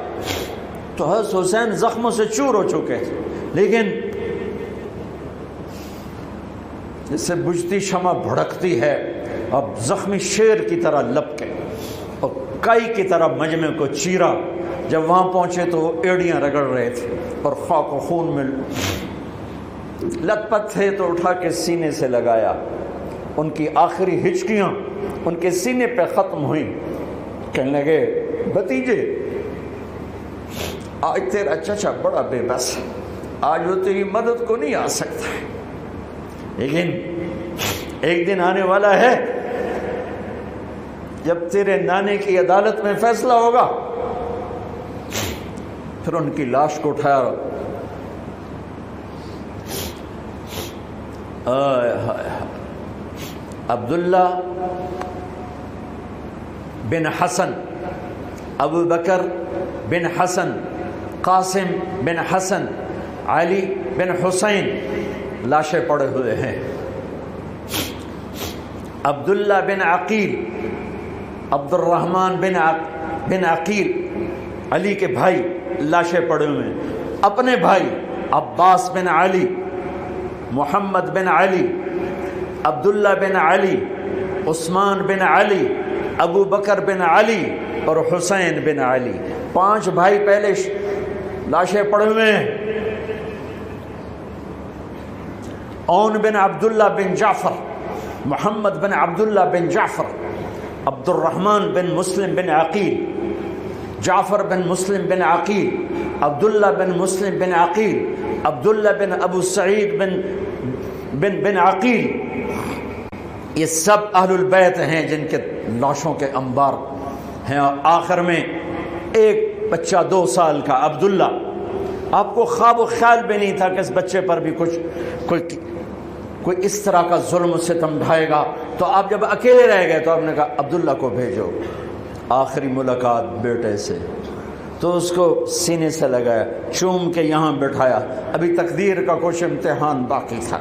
تو حضرت حسین زخموں سے چور ہو چکے تھے، لیکن جس سے بجھتی شمع بھڑکتی ہے، اب زخمی شیر کی طرح لپکے اور کائی کی طرح مجمع کو چیرا۔ جب وہاں پہنچے تو وہ ایڑیاں رگڑ رہے تھے اور خاک و خون میں لت پت تھے، تو اٹھا کے سینے سے لگایا، ان کی آخری ہچکیاں ان کے سینے پہ ختم ہوئیں۔ کہنے لگے بھتیجے آج تیرا چچا بڑا بے بس، آج وہ تیری مدد کو نہیں آ سکتا، لیکن ایک دن آنے والا ہے جب تیرے نانے کی عدالت میں فیصلہ ہوگا۔ پھر ان کی لاش کو اٹھایا، عبداللہ بن حسن، ابو بکر بن حسن، قاسم بن حسن، علی بن حسین لاشیں پڑے ہوئے ہیں۔ عبداللہ بن عقیل، عبد الرحمن بن عقیل، علی کے بھائی لاشیں پڑے ہوئے ہیں۔ اپنے بھائی عباس بن علی، محمد بن علی، عبداللہ بن علی، عثمان بن علی، ابو بکر بن علی اور حسین بن علی، 5 بھائی پہلے لاشیں پڑے ہوئے ہیں۔ اون بن عبداللہ بن جعفر، محمد بن عبداللہ بن جعفر، عبد الرحمن بن مسلم بن عقیل، جعفر بن مسلم بن عقیل، عبداللہ بن مسلم بن عقیل، عبداللہ بن ابو سعید بن عقیل، یہ سب اہل البیت ہیں جن کے لاشوں کے انبار ہیں۔ اور آخر میں ایک بچہ 2 سال کا عبداللہ، آپ کو خواب و خیال بھی نہیں تھا کہ اس بچے پر بھی کوئی اس طرح کا ظلم و ستم ڈھائے گا، تو آپ جب اکیلے رہ گئے تو آپ نے کہا عبداللہ کو بھیجو۔ آخری ملاقات بیٹے سے، تو اس کو سینے سے لگایا، چوم کے یہاں بٹھایا، ابھی تقدیر کا کچھ امتحان باقی تھا۔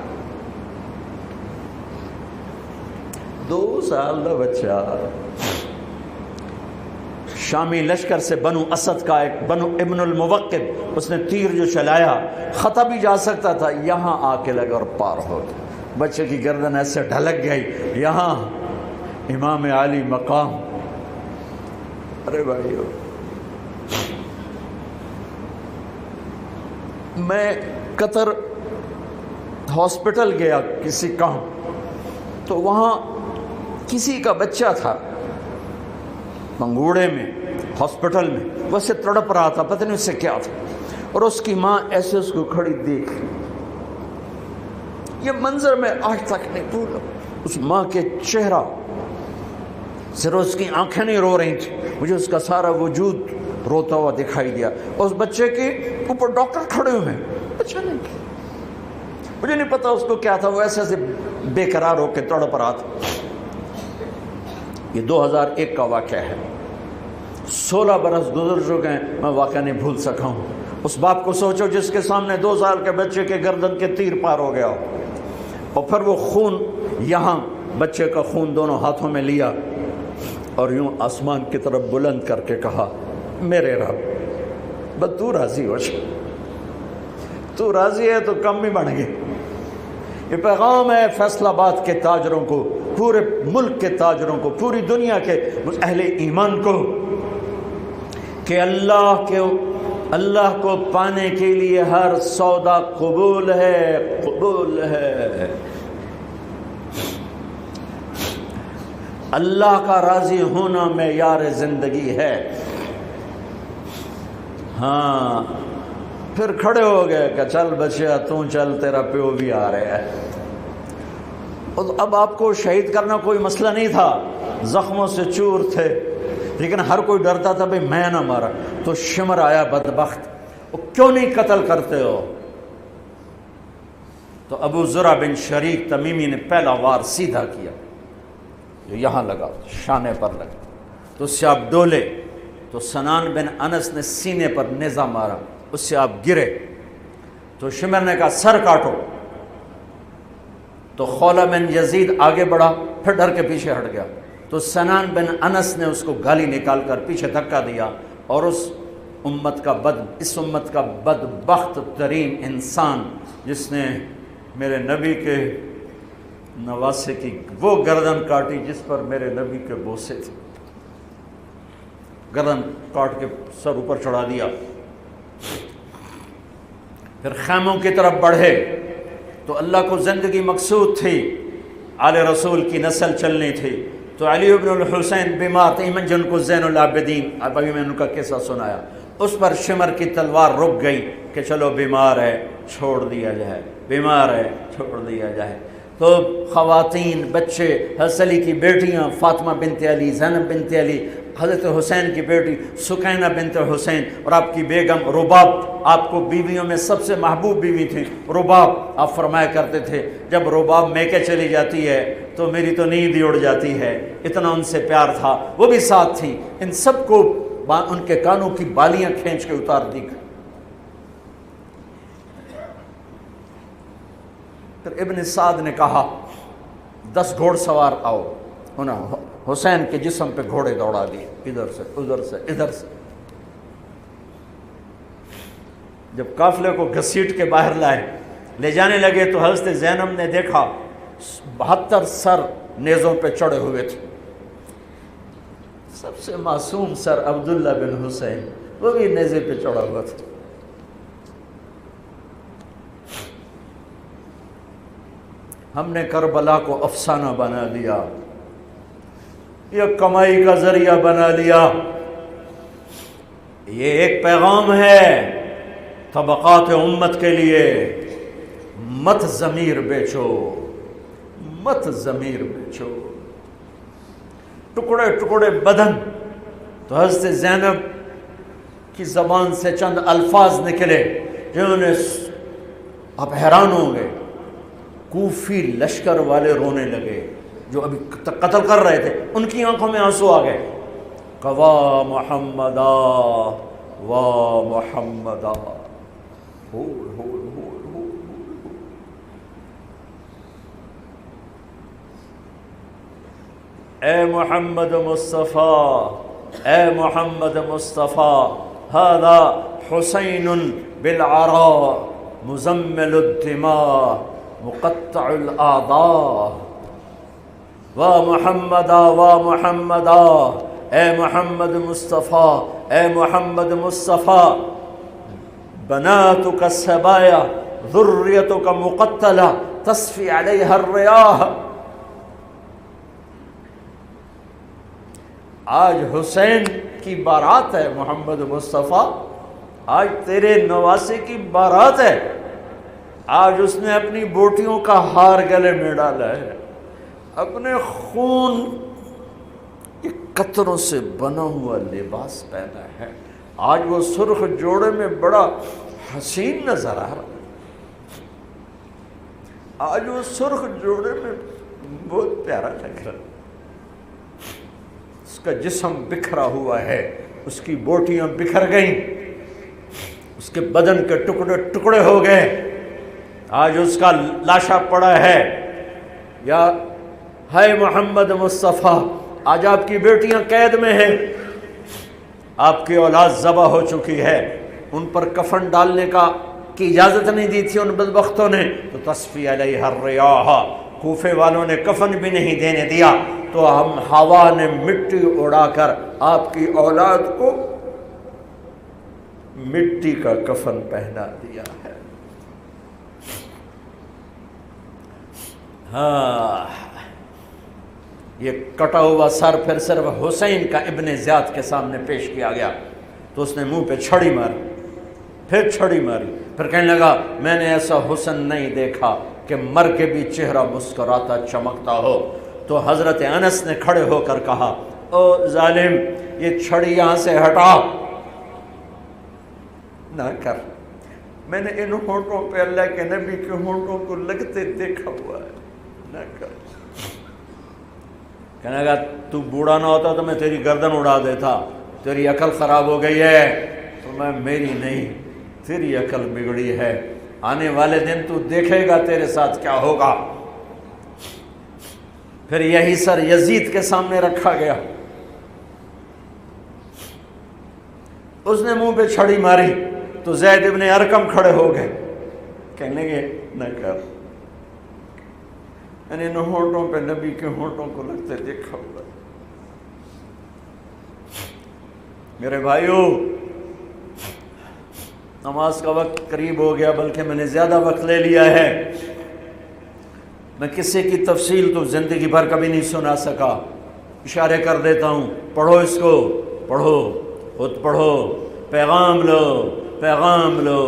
2 سال کا بچہ شامی لشکر سے بنو اسد کا ایک بنو ابن الموقب، اس نے تیر جو چلایا خطا بھی جا سکتا تھا، یہاں آ کے لگا اور پار ہو گیا۔ بچے کی گردن ایسے ڈھلک گئی، یہاں امام علی مقام۔ ارے بھائیو، میں قطر ہاسپٹل گیا کسی کام، تو وہاں کسی کا بچہ تھا منگوڑے میں ہاسپٹل میں، وہ سے تڑپ رہا تھا، پتہ نہیں اس سے کیا تھا، اور اس کی ماں ایسے اس کو کھڑی دیکھ۔ یہ منظر میں آج تک نہیں بھولا، اس ماں کے چہرہ، صرف اس کی آنکھیں نہیں رو رہی تھیں، مجھے اس کا سارا وجود روتا ہوا دکھائی دیا۔ اس بچے کے اوپر ڈاکٹر کھڑے ہوئے ہیں، بچہ نہیں، مجھے نہیں پتا اس کو کیا تھا، وہ ایسے ایسے بے قرار ہو کے تڑپ رہا تھا۔ یہ 2001 کا واقعہ ہے، 16 برس گزر چکے ہیں، میں واقعہ نہیں بھول سکا ہوں۔ اس باپ کو سوچو جس کے سامنے 2 سال کے بچے کے گردن کے تیر پار ہو گیا، اور پھر وہ خون، یہاں بچے کا خون دونوں ہاتھوں میں لیا اور یوں آسمان کی طرف بلند کر کے کہا، میرے رب بس تو راضی ہو جا، تو راضی ہے تو کم ہی بڑھ گئے۔ یہ پیغام ہے فیصل آباد کے تاجروں کو، پورے ملک کے تاجروں کو، پوری دنیا کے اہل ایمان کو، کہ اللہ کو پانے کے لیے ہر سودا قبول ہے، قبول ہے۔ اللہ کا راضی ہونا معیار زندگی ہے۔ ہاں، پھر کھڑے ہو گئے کہ چل بچیا تو چل، تیرا پیو بھی آ رہا ہے۔ اب آپ کو شہید کرنا کوئی مسئلہ نہیں تھا، زخموں سے چور تھے، لیکن ہر کوئی ڈرتا تھا بھئی میں نہ مارا۔ تو شمر آیا بدبخت، وہ کیوں نہیں قتل کرتے ہو؟ تو ابو زرع بن شریک تمیمی نے پہلا وار سیدھا کیا، جو یہاں لگا، شانے پر لگا، تو اس سے آپ ڈولے، تو سنان بن انس نے سینے پر نیزہ مارا، اس سے آپ گرے، تو شمر نے کہا سر کاٹو، تو خولہ بن یزید آگے بڑھا، پھر ڈر کے پیچھے ہٹ گیا، تو سنان بن انس نے اس کو گالی نکال کر پیچھے دھکا دیا، اور اس امت کا بدبخت ترین انسان جس نے میرے نبی کے نواسے کی وہ گردن کاٹی جس پر میرے نبی کے بوسے تھے، گردن کاٹ کے سر اوپر چڑھا دیا۔ پھر خیموں کی طرف بڑھے، تو اللہ کو زندگی مقصود تھی، آل رسول کی نسل چلنی تھی، تو علی ابن الحسین بیمار تھے، ایمن جن کو زین العابدین، ابھی میں نے ان کا قصہ سنایا، اس پر شمر کی تلوار رک گئی کہ چلو بیمار ہے چھوڑ دیا جائے، بیمار ہے چھوڑ دیا جائے۔ تو خواتین، بچے، حضرت علی کی بیٹیاں فاطمہ بنت علی، زینب بنت علی، حضرت حسین کی بیٹی سکینہ بنت حسین، اور آپ کی بیگم رباب، آپ کو بیویوں میں سب سے محبوب بیوی تھی رباب۔ آپ فرمایا کرتے تھے جب رباب میکے چلی جاتی ہے تو میری تو نیند ہی اڑ جاتی ہے، اتنا ان سے پیار تھا۔ وہ بھی ساتھ تھی، ان سب کو ان کے کانوں کی بالیاں کھینچ کے اتار دی۔ پھر ابن سعد نے کہا 10 گھوڑ سوار آؤ، انہوں حسین کے جسم پہ گھوڑے دوڑا دیے، ادھر سے ادھر سے ادھر سے۔ جب قافلے کو گھسیٹ کے باہر لائے، لے جانے لگے تو حضرت زینب نے دیکھا 72 سر نیزوں پہ چڑھے ہوئے تھے۔ سب سے معصوم سر عبداللہ بن حسین، وہ بھی نیزے پہ چڑھا ہوا تھا۔ ہم نے کربلا کو افسانہ بنا دیا، یہ کمائی کا ذریعہ بنا لیا۔ یہ ایک پیغام ہے طبقات امت کے لیے، مت ضمیر بیچو، مت ضمیر بیچو۔ ٹکڑے ٹکڑے بدن، تو حضرت زینب کی زبان سے چند الفاظ نکلے جنہوں نے، آپ حیران ہوں گے، کوفی لشکر والے رونے لگے جو ابھی قتل کر رہے تھے، ان کی آنکھوں میں آنسو آ گئے۔ قوا محمدا وا محمدا، اے محمد مصطفیٰ، اے محمد مصطفیٰ، ھذا حسین بالعراء مزمل الدماء مقطع الاعضاء، وا محمدا وا محمدا، اے محمد مصطفیٰ، اے محمد مصطفیٰ، بناتک السبایا ذریتک مقتلہ تصفی علیہا الریاح۔ آج حسین کی بارات ہے محمد مصطفیٰ، آج تیرے نواسے کی بارات ہے، آج اس نے اپنی بوٹیوں کا ہار گلے میں ڈالا ہے، اپنے خون کے قطروں سے بنا ہوا لباس پہنا ہے، آج وہ سرخ جوڑے میں بڑا حسین نظر آ رہا ہے، آج وہ سرخ جوڑے میں بہت پیارا لگ رہا ہے، اس کا جسم بکھرا ہوا ہے، اس کی بوٹیاں بکھر گئیں، اس کے بدن کے ٹکڑے ٹکڑے ہو گئے، آج اس کا لاشا پڑا ہے۔ یا ہے محمد مصطفیٰ، آج آپ کی بیٹیاں قید میں ہیں، آپ کی اولاد ذبح ہو چکی ہے، ان پر کفن ڈالنے کی اجازت نہیں دی تھی ان بدبختوں نے، تو تصفی علیہ الریاح، کوفے والوں نے کفن بھی نہیں دینے دیا، تو ہم ہوا نے مٹی اڑا کر آپ کی اولاد کو مٹی کا کفن پہنا دیا ہے۔ ہاں، یہ کٹا ہوا سر پھر صرف حسین کا ابن زیاد کے سامنے پیش کیا گیا، تو اس نے منہ پہ چھڑی ماری، پھر چھڑی ماری، پھر کہنے لگا میں نے ایسا حسن نہیں دیکھا کہ مر کے بھی چہرہ مسکراتا چمکتا ہو۔ تو حضرت انس نے کھڑے ہو کر کہا او ظالم، یہ چھڑی یہاں سے ہٹا، نہ کر، میں نے ان ہونٹوں پہ اللہ کے نبی کے ہونٹوں کو لگتے دیکھا ہوا ہے، نہ کر۔ کہنے لگا تو بوڑھا نہ ہوتا تو میں تیری گردن اڑا دیتا، تیری عقل خراب ہو گئی ہے۔ تو میں میری نہیں، تیری عقل بگڑی ہے، آنے والے دن تو دیکھے گا تیرے ساتھ کیا ہوگا۔ پھر یہی سر یزید کے سامنے رکھا گیا، اس نے منہ پہ چھڑی ماری تو زید ابن ارقم کھڑے ہو گئے، کہنے لگے نہ کر، میں نے ان ہونٹوں پہ نبی کے ہونٹوں کو لگتے دیکھا ہوا۔ میرے بھائیو، نماز کا وقت قریب ہو گیا، بلکہ میں نے زیادہ وقت لے لیا ہے، میں کسی کی تفصیل تو زندگی بھر کبھی نہیں سنا سکا، اشارے کر دیتا ہوں، پڑھو اس کو، پڑھو، خود پڑھو، پیغام لو، پیغام لو۔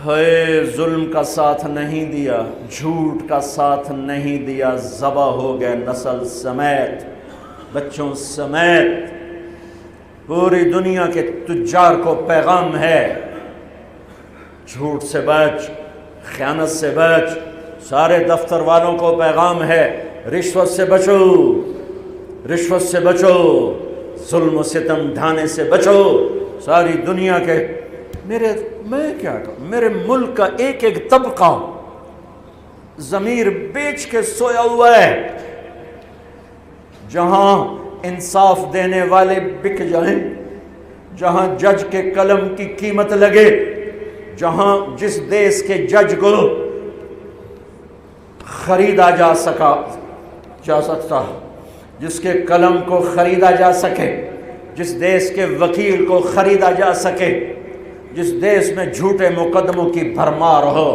ہے ظلم کا ساتھ نہیں دیا، جھوٹ کا ساتھ نہیں دیا، ذبح ہو گئے نسل سمیت، بچوں سمیت۔ پوری دنیا کے تجار کو پیغام ہے، جھوٹ سے بچ، خیانت سے بچ۔ سارے دفتر والوں کو پیغام ہے، رشوت سے بچو، رشوت سے بچو، ظلم و ستم ڈھانے سے بچو۔ ساری دنیا کے میں کیا کہوں، میرے ملک کا ایک ایک طبقہ ضمیر بیچ کے سویا ہوا ہے۔ جہاں انصاف دینے والے بک جائیں، جہاں جج کے قلم کی قیمت لگے، جہاں جس دیس کے جج کو خریدا جا سکتا، جس کے قلم کو خریدا جا سکے، جس دیس کے وکیل کو خریدا جا سکے، جس دیس میں جھوٹے مقدموں کی بھرمار ہو،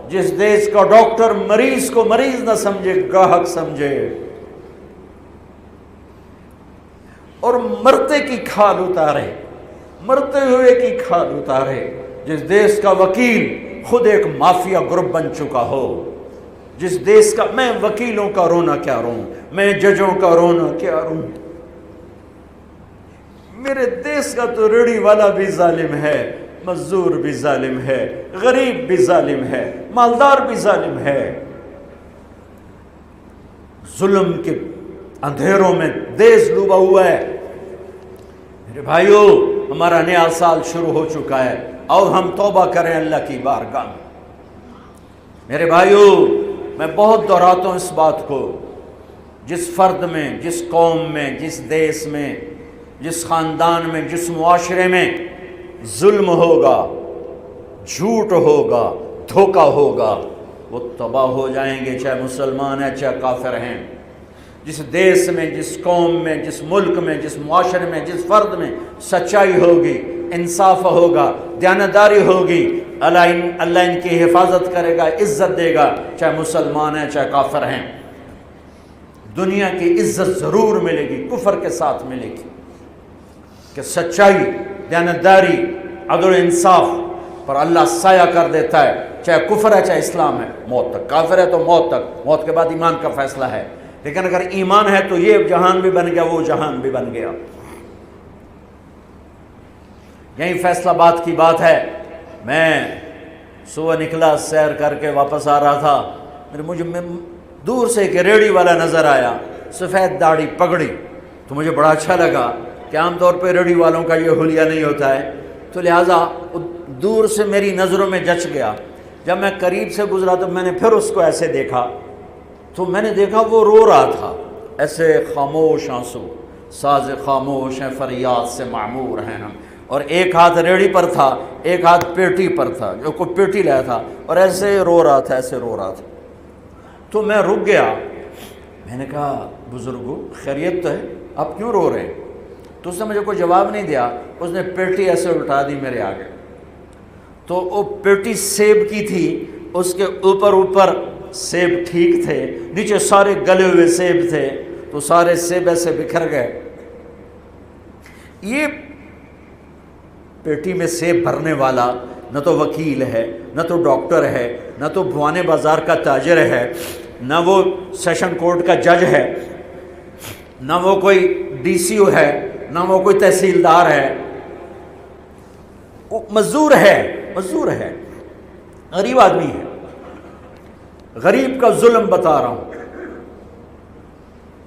جس دیس کا ڈاکٹر مریض کو مریض نہ سمجھے، گاہک سمجھے، اور مرتے کی کھال اتارے، مرتے ہوئے کی کھال اتارے، جس دیس کا وکیل خود ایک مافیا گروپ بن چکا ہو، جس دیس کا، میں وکیلوں کا رونا کیا روں، میں ججوں کا رونا کیا روں، میرے دیس کا تو ریڑھی والا بھی ظالم ہے، مزدور بھی ظالم ہے، غریب بھی ظالم ہے، مالدار بھی ظالم ہے۔ ظلم کے اندھیروں میں دیس ڈوبا ہوا ہے۔ میرے بھائیو، ہمارا نیا سال شروع ہو چکا ہے، اور ہم توبہ کریں اللہ کی بارگاہ میں۔ میرے بھائیو، میں بہت دہراتا ہوں اس بات کو، جس فرد میں، جس قوم میں، جس دیس میں، جس خاندان میں، جس معاشرے میں ظلم ہوگا، جھوٹ ہوگا، دھوکہ ہوگا، وہ تباہ ہو جائیں گے، چاہے مسلمان ہیں چاہے کافر ہیں۔ جس دیس میں، جس قوم میں، جس ملک میں، جس معاشرے میں، جس فرد میں سچائی ہوگی، انصاف ہوگا، دیانتداری ہوگی، اللہ ان کی حفاظت کرے گا، عزت دے گا، چاہے مسلمان ہیں چاہے کافر ہیں۔ دنیا کی عزت ضرور ملے گی، کفر کے ساتھ ملے گی، کہ سچائی، دیانتداری، عدل و انصاف پر اللہ سایہ کر دیتا ہے، چاہے کفر ہے چاہے اسلام ہے، موت تک۔ کافر ہے تو موت تک، موت کے بعد ایمان کا فیصلہ ہے، لیکن اگر ایمان ہے تو یہ جہان بھی بن گیا، وہ جہان بھی بن گیا۔ یہی فیصلہ بات کی بات ہے۔ میں صبح نکلا، سیر کر کے واپس آ رہا تھا، مجھے دور سے ایک ریڑھی والا نظر آیا، سفید داڑھی، پگڑی، تو مجھے بڑا اچھا لگا کہ عام طور پہ ریڑھی والوں کا یہ حلیہ نہیں ہوتا ہے، تو لہٰذا دور سے میری نظروں میں جچ گیا۔ جب میں قریب سے گزرا تو میں نے پھر اس کو ایسے دیکھا، تو میں نے دیکھا وہ رو رہا تھا، ایسے خاموش آنسو، ساز خاموش ہیں فریاد سے معمور ہیں ہم، اور ایک ہاتھ ریڑھی پر تھا، ایک ہاتھ پیٹی پر تھا، جو کوئی پیٹی لایا تھا، اور ایسے رو رہا تھا، ایسے رو رہا تھا۔ تو میں رک گیا، میں نے کہا بزرگو خیریت تو ہے، آپ کیوں رو رہے ہیں؟ تو اس نے مجھے کوئی جواب نہیں دیا، اس نے پیٹی ایسے اٹھا دی میرے آگے، تو وہ پیٹی سیب کی تھی، اس کے اوپر سیب ٹھیک تھے، نیچے سارے گلے ہوئے سیب تھے، تو سارے سیب ایسے بکھر گئے۔ یہ پیٹی میں سیب بھرنے والا نہ تو وکیل ہے، نہ تو ڈاکٹر ہے، نہ تو بھوانے بازار کا تاجر ہے، نہ وہ سیشن کورٹ کا جج ہے، نہ وہ کوئی ڈی سی او ہے، نہ وہ کوئی تحصیلدار ہے، وہ مزدور ہے، غریب آدمی ہے۔ غریب کا ظلم بتا رہا ہوں۔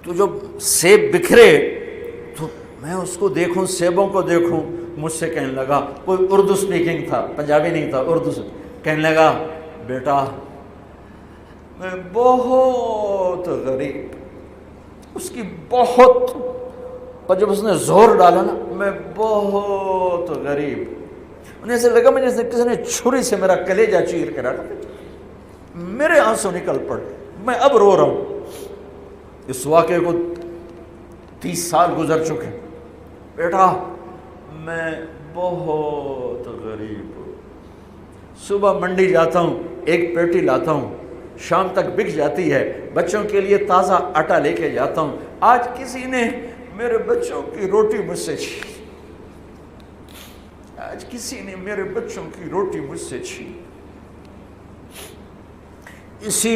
تو جب سیب بکھرے تو میں اس کو دیکھوں، سیبوں کو دیکھوں، مجھ سے کہنے لگا، کوئی اردو سپیکنگ تھا، پنجابی نہیں تھا، اردو سے کہنے لگا، بیٹا میں بہت غریب، اس کی بہت، اور جب اس نے زور ڈالا نا، میں بہت غریب، انہیں ایسے لگا مجھے کسی نے چھری سے میرا کلیجہ چیر کے رکھا، میرے آنسو نکل پڑے، میں اب رو رہا ہوں۔ اس واقعے کو 30 سال گزر چکے۔ بیٹا میں بہت غریب ہوں، صبح منڈی جاتا ہوں، ایک پیٹی لاتا ہوں، شام تک بک جاتی ہے، بچوں کے لیے تازہ آٹا لے کے جاتا ہوں، آج کسی نے میرے بچوں کی روٹی مجھ سے چھین، آج کسی نے میرے بچوں کی روٹی مجھ سے چھین۔ اسی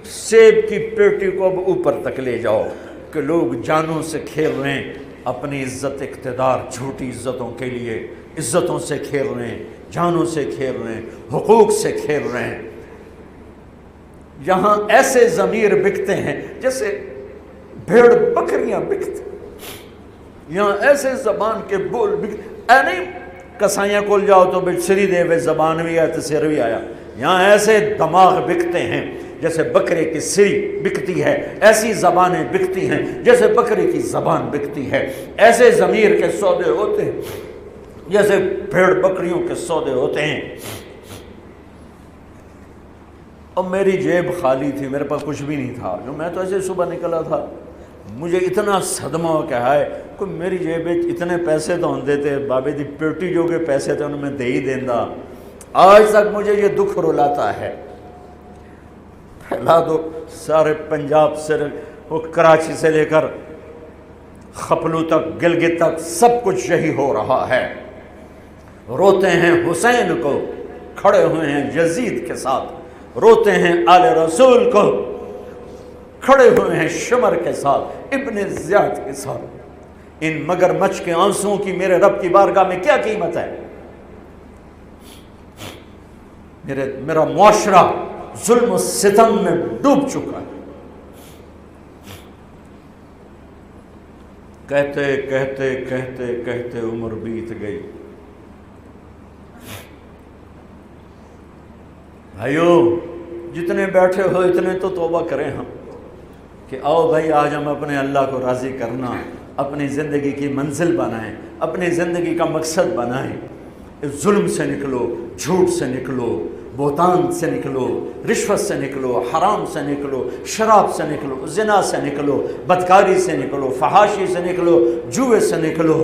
سیب کی پیٹی کو اب اوپر تک لے جاؤ کہ لوگ جانوں سے کھیل رہے ہیں، اپنی عزت اقتدار جھوٹی عزتوں کے لیے عزتوں سے کھیل رہے ہیں، جانوں سے کھیل رہے ہیں، حقوق سے کھیل رہے ہیں۔ یہاں ایسے ضمیر بکتے ہیں جیسے بھیڑ بکریاں بکتے، یہاں ایسے زبان کے بول بکتے، اے نہیں کسائیاں کول جاؤ تو سری دے وے زبان بھی آیا تو سر بھی آیا، یہاں ایسے دماغ بکتے ہیں جیسے بکرے کی سری بکتی ہے، ایسی زبانیں بکتی ہیں جیسے بکرے کی زبان بکتی ہے، ایسے ضمیر کے سودے ہوتے ہیں جیسے بھیڑ بکریوں کے سودے ہوتے ہیں۔ اور میری جیب خالی تھی، میرے پاس کچھ بھی نہیں تھا، جو میں تو ایسے صبح نکلا تھا، مجھے اتنا صدمہ ہو کہ ہائے کوئی میری جیب اتنے پیسے تو ہوں دیتے، بابے دی پیٹی جو کے پیسے تھے انہوں میں دے ہی دیندہ۔ آج تک مجھے یہ دکھ رلاتا ہے۔ پھیلا دو سارے پنجاب سے، وہ کراچی سے لے کر خپلو تک، گلگت تک، سب کچھ یہی ہو رہا ہے۔ روتے ہیں حسین کو، کھڑے ہوئے ہیں یزید کے ساتھ، روتے ہیں آل رسول کو، کھڑے ہوئے ہیں شمر کے ساتھ، ابن زیاد کے ساتھ۔ ان مگر مچھ کے آنسوں کی میرے رب کی بارگاہ میں کیا قیمت ہے؟ میرا معاشرہ ظلم و ستم میں ڈوب چکا ہے۔ کہتے کہتے کہتے کہتے عمر بیت گئی۔ بھائیو جتنے بیٹھے ہو اتنے تو توبہ کریں ہم، کہ آؤ بھائی آج ہم اپنے اللہ کو راضی کرنا، اپنی زندگی کی منزل بنائیں، اپنی زندگی کا مقصد بنائیں۔ ظلم سے نکلو، جھوٹ سے نکلو، بہتان سے نکلو، رشوت سے نکلو، حرام سے نکلو، شراب سے نکلو، زنا سے نکلو، بدکاری سے نکلو، فحاشی سے نکلو، جوئے سے نکلو،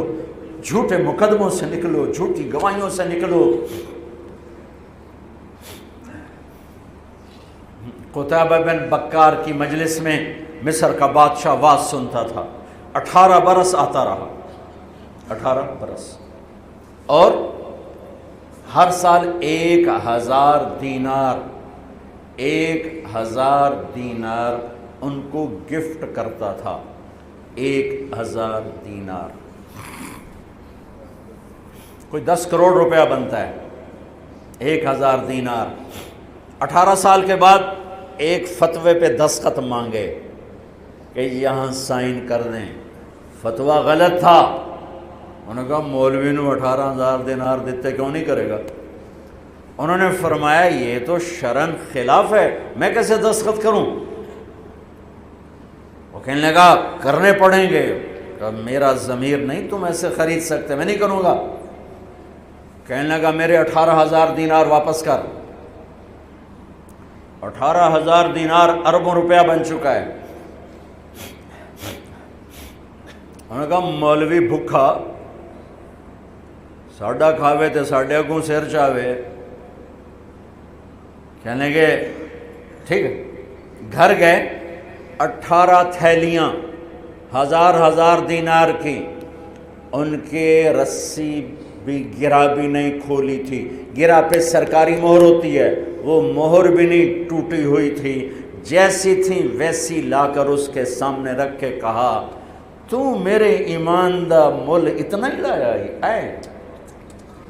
جھوٹے مقدموں سے نکلو، جھوٹی گواہیوں سے نکلو۔ قتیبہ بن بکار کی مجلس میں مصر کا بادشاہ واز سنتا تھا، 18 برس آتا رہا، 18 برس، اور ہر سال 1000 دینار، 1000 دینار ان کو گفٹ کرتا تھا، 1000 دینار، کوئی 10 کروڑ روپیہ بنتا ہے، 1000 دینار۔ 18 سال کے بعد ایک فتوے پہ دستخط مانگے کہ یہاں سائن کر دیں، فتویٰ غلط تھا۔ انہوں نے کہا مولوی نو 18,000 دینار دیتے کیوں نہیں کرے گا؟ انہوں نے فرمایا یہ تو شرعاً خلاف ہے، میں کیسے دستخط کروں؟ وہ کہنے لگا کرنے پڑیں گے۔ کہا میرا ضمیر نہیں تم ایسے خرید سکتے، میں نہیں کروں گا۔ کہنے لگا میرے 18,000 دینار واپس کر۔ 18,000 دینار اربوں روپیہ بن چکا ہے۔ انہوں نے کہا مولوی بھکھا ساڈا کھاوے تے ساڈے اگوں سر چاوے۔ کہنے لگے ٹھیک ہے، گھر گئے، 18 تھیلیاں 1000 دینار کی، ان کے رسی بھی گرا بھی نہیں کھولی تھی، گرا پہ سرکاری مہر ہوتی ہے، وہ مہر بھی نہیں ٹوٹی ہوئی تھی، جیسی تھی ویسی لا کر اس کے سامنے رکھ کے کہا تو میرے ایمان دا مول اتنا ہی لایا اے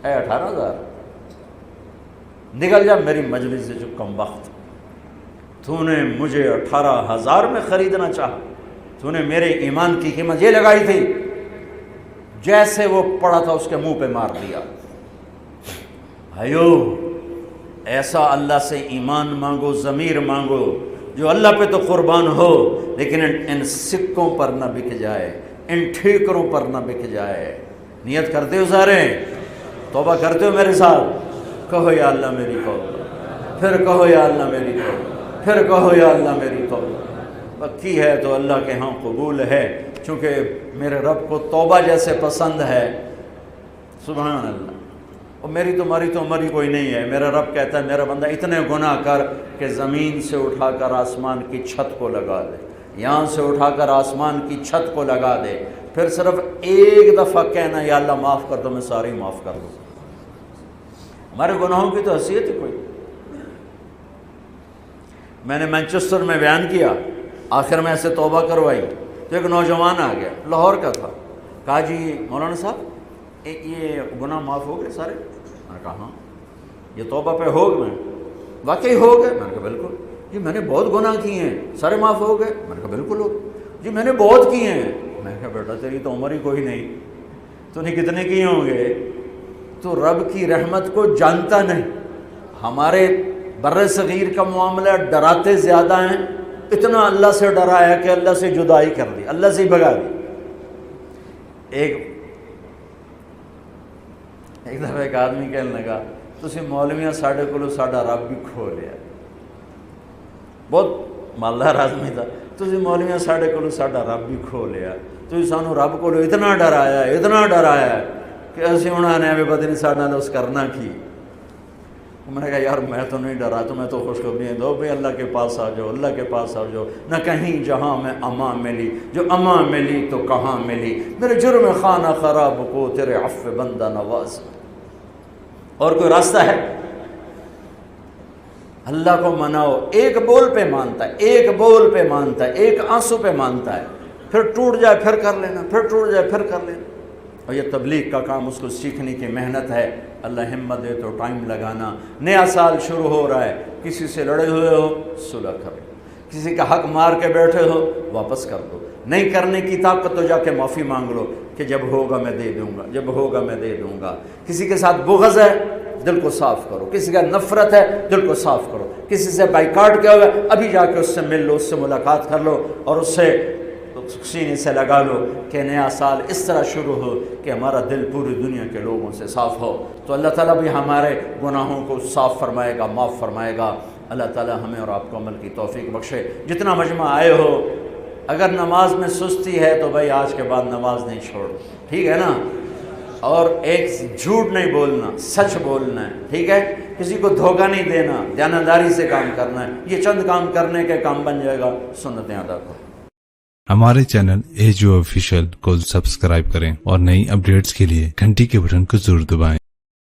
18,000، نکل جا میری مجلس سے جو کم وقت، تو نے مجھے 18,000 میں خریدنا چاہا، تو نے میرے ایمان کی قیمت یہ لگائی تھی۔ جیسے وہ پڑا تھا اس کے منہ پہ مار دیا۔ بھائیو ایسا اللہ سے ایمان مانگو، ضمیر مانگو جو اللہ پہ تو قربان ہو، لیکن ان سکوں پر نہ بک جائے، ان ٹھیکروں پر نہ بک جائے۔ نیت کرتے ہو سارے؟ توبہ کرتے ہو میرے ساتھ؟ کہو یا اللہ میری توبہ، پھر کہو یا اللہ میری توبہ، پھر کہو یا اللہ میری توبہ۔ پکی ہے تو اللہ کے ہاں قبول ہے، چونکہ میرے رب کو توبہ جیسے پسند ہے، سبحان اللہ۔ اور میری تمہاری تو عمر ہی کوئی نہیں ہے۔ میرا رب کہتا ہے میرا بندہ اتنے گناہ کر کہ زمین سے اٹھا کر آسمان کی چھت کو لگا دے، یہاں سے اٹھا کر آسمان کی چھت کو لگا دے، پھر صرف ایک دفعہ کہنا یا اللہ معاف کر دو، میں ساری معاف کر دوں۔ ہمارے گناہوں کی تو حیثیت ہی کوئی۔ میں نے مینچسٹر میں بیان کیا، آخر میں ایسے توبہ کروائی تو ایک نوجوان آ گیا، لاہور کا تھا، کہا جی مولانا صاحب یہ گناہ معاف ہو گئے سارے؟ میں نے کہا ہاں۔ یہ توبہ پہ ہو گئے؟ واقعی ہو گئے؟ میں نے کہا بالکل۔ جی میں نے بہت گناہ کیے ہیں، سارے معاف ہو گئے؟ میں نے کہا بالکل ہو گئے۔ جی میں نے بہت کیے ہیں۔ میں نے کہا بیٹا تیری تو عمر ہی کوئی نہیں، تو نے کتنے کیے ہوں گے؟ تو رب کی رحمت کو جانتا نہیں۔ ہمارے بر صغیر کا معاملہ ڈراتے زیادہ ہیں، اتنا اللہ سے ڈرایا کہ اللہ سے جدائی کر دی، اللہ سے ہی بھگا دی۔ ایک دفعہ ایک آدمی کہنے لگا تسی مولویاں ساڈے کولو ساڈا رب بھی کھو لیا، بہت مالدار آدمی تھا، تسی مولویاں ساڈے کولو ساڈا رب بھی کھو لیا، تسی سانو رب کولو اتنا ڈرایا کہ اسی انہوں نے پتہ نہیں ساڈے نال اس کرنا کی۔ میں نے کہا یار میں تو نہیں ڈرا، تمہیں تو خوشخبریاں دو بھئی اللہ کے پاس آ جاؤ، اللہ کے پاس آ جاؤ، نہ کہیں جہاں میں امان ملی، جو امان ملی تو کہاں ملی، میرے جرم خانہ خراب کو تیرے عفو بندہ نواز۔ اور کوئی راستہ ہے؟ اللہ کو مناؤ، ایک بول پہ مانتا ہے، ایک بول پہ مانتا ہے، ایک آنسو پہ مانتا ہے، پھر ٹوٹ جائے پھر کر لینا، پھر ٹوٹ جائے پھر کر لینا۔ اور یہ تبلیغ کا کام، اس کو سیکھنے کی محنت ہے، اللہ ہمت دے تو ٹائم لگانا۔ نیا سال شروع ہو رہا ہے، کسی سے لڑے ہوئے ہو صلح کرو، کسی کا حق مار کے بیٹھے ہو واپس کر دو، نہیں کرنے کی طاقت تو جا کے معافی مانگ لو کہ جب ہوگا میں دے دوں گا، جب ہوگا میں دے دوں گا۔ کسی کے ساتھ بغض ہے دل کو صاف کرو، کسی کا نفرت ہے دل کو صاف کرو، کسی سے بائیکاٹ کیا ہوا ہے ابھی جا کے اس سے مل لو، اس سے ملاقات کر لو اور اس سے سینے سے لگا لو کہ نیا سال اس طرح شروع ہو کہ ہمارا دل پوری دنیا کے لوگوں سے صاف ہو۔ تو اللہ تعالیٰ بھی ہمارے گناہوں کو صاف فرمائے گا، معاف فرمائے گا۔ اللہ تعالیٰ ہمیں اور آپ کو عمل کی توفیق بخشے۔ جتنا مجمع آئے ہو، اگر نماز میں سستی ہے تو بھائی آج کے بعد نماز نہیں چھوڑ، ٹھیک ہے نا؟ اور ایک جھوٹ نہیں بولنا، سچ بولنا ہے، ٹھیک ہے؟ کسی کو دھوکہ نہیں دینا، دیانتداری سے کام کرنا ہے۔ یہ چند کام کرنے کے کام بن جائے گا، سنتیں ادا کرو۔ ہمارے چینل AGO آفیشیل کو سبسکرائب کریں اور نئی اپڈیٹس کے لیے گھنٹی کے بٹن کو ضرور دبائیں۔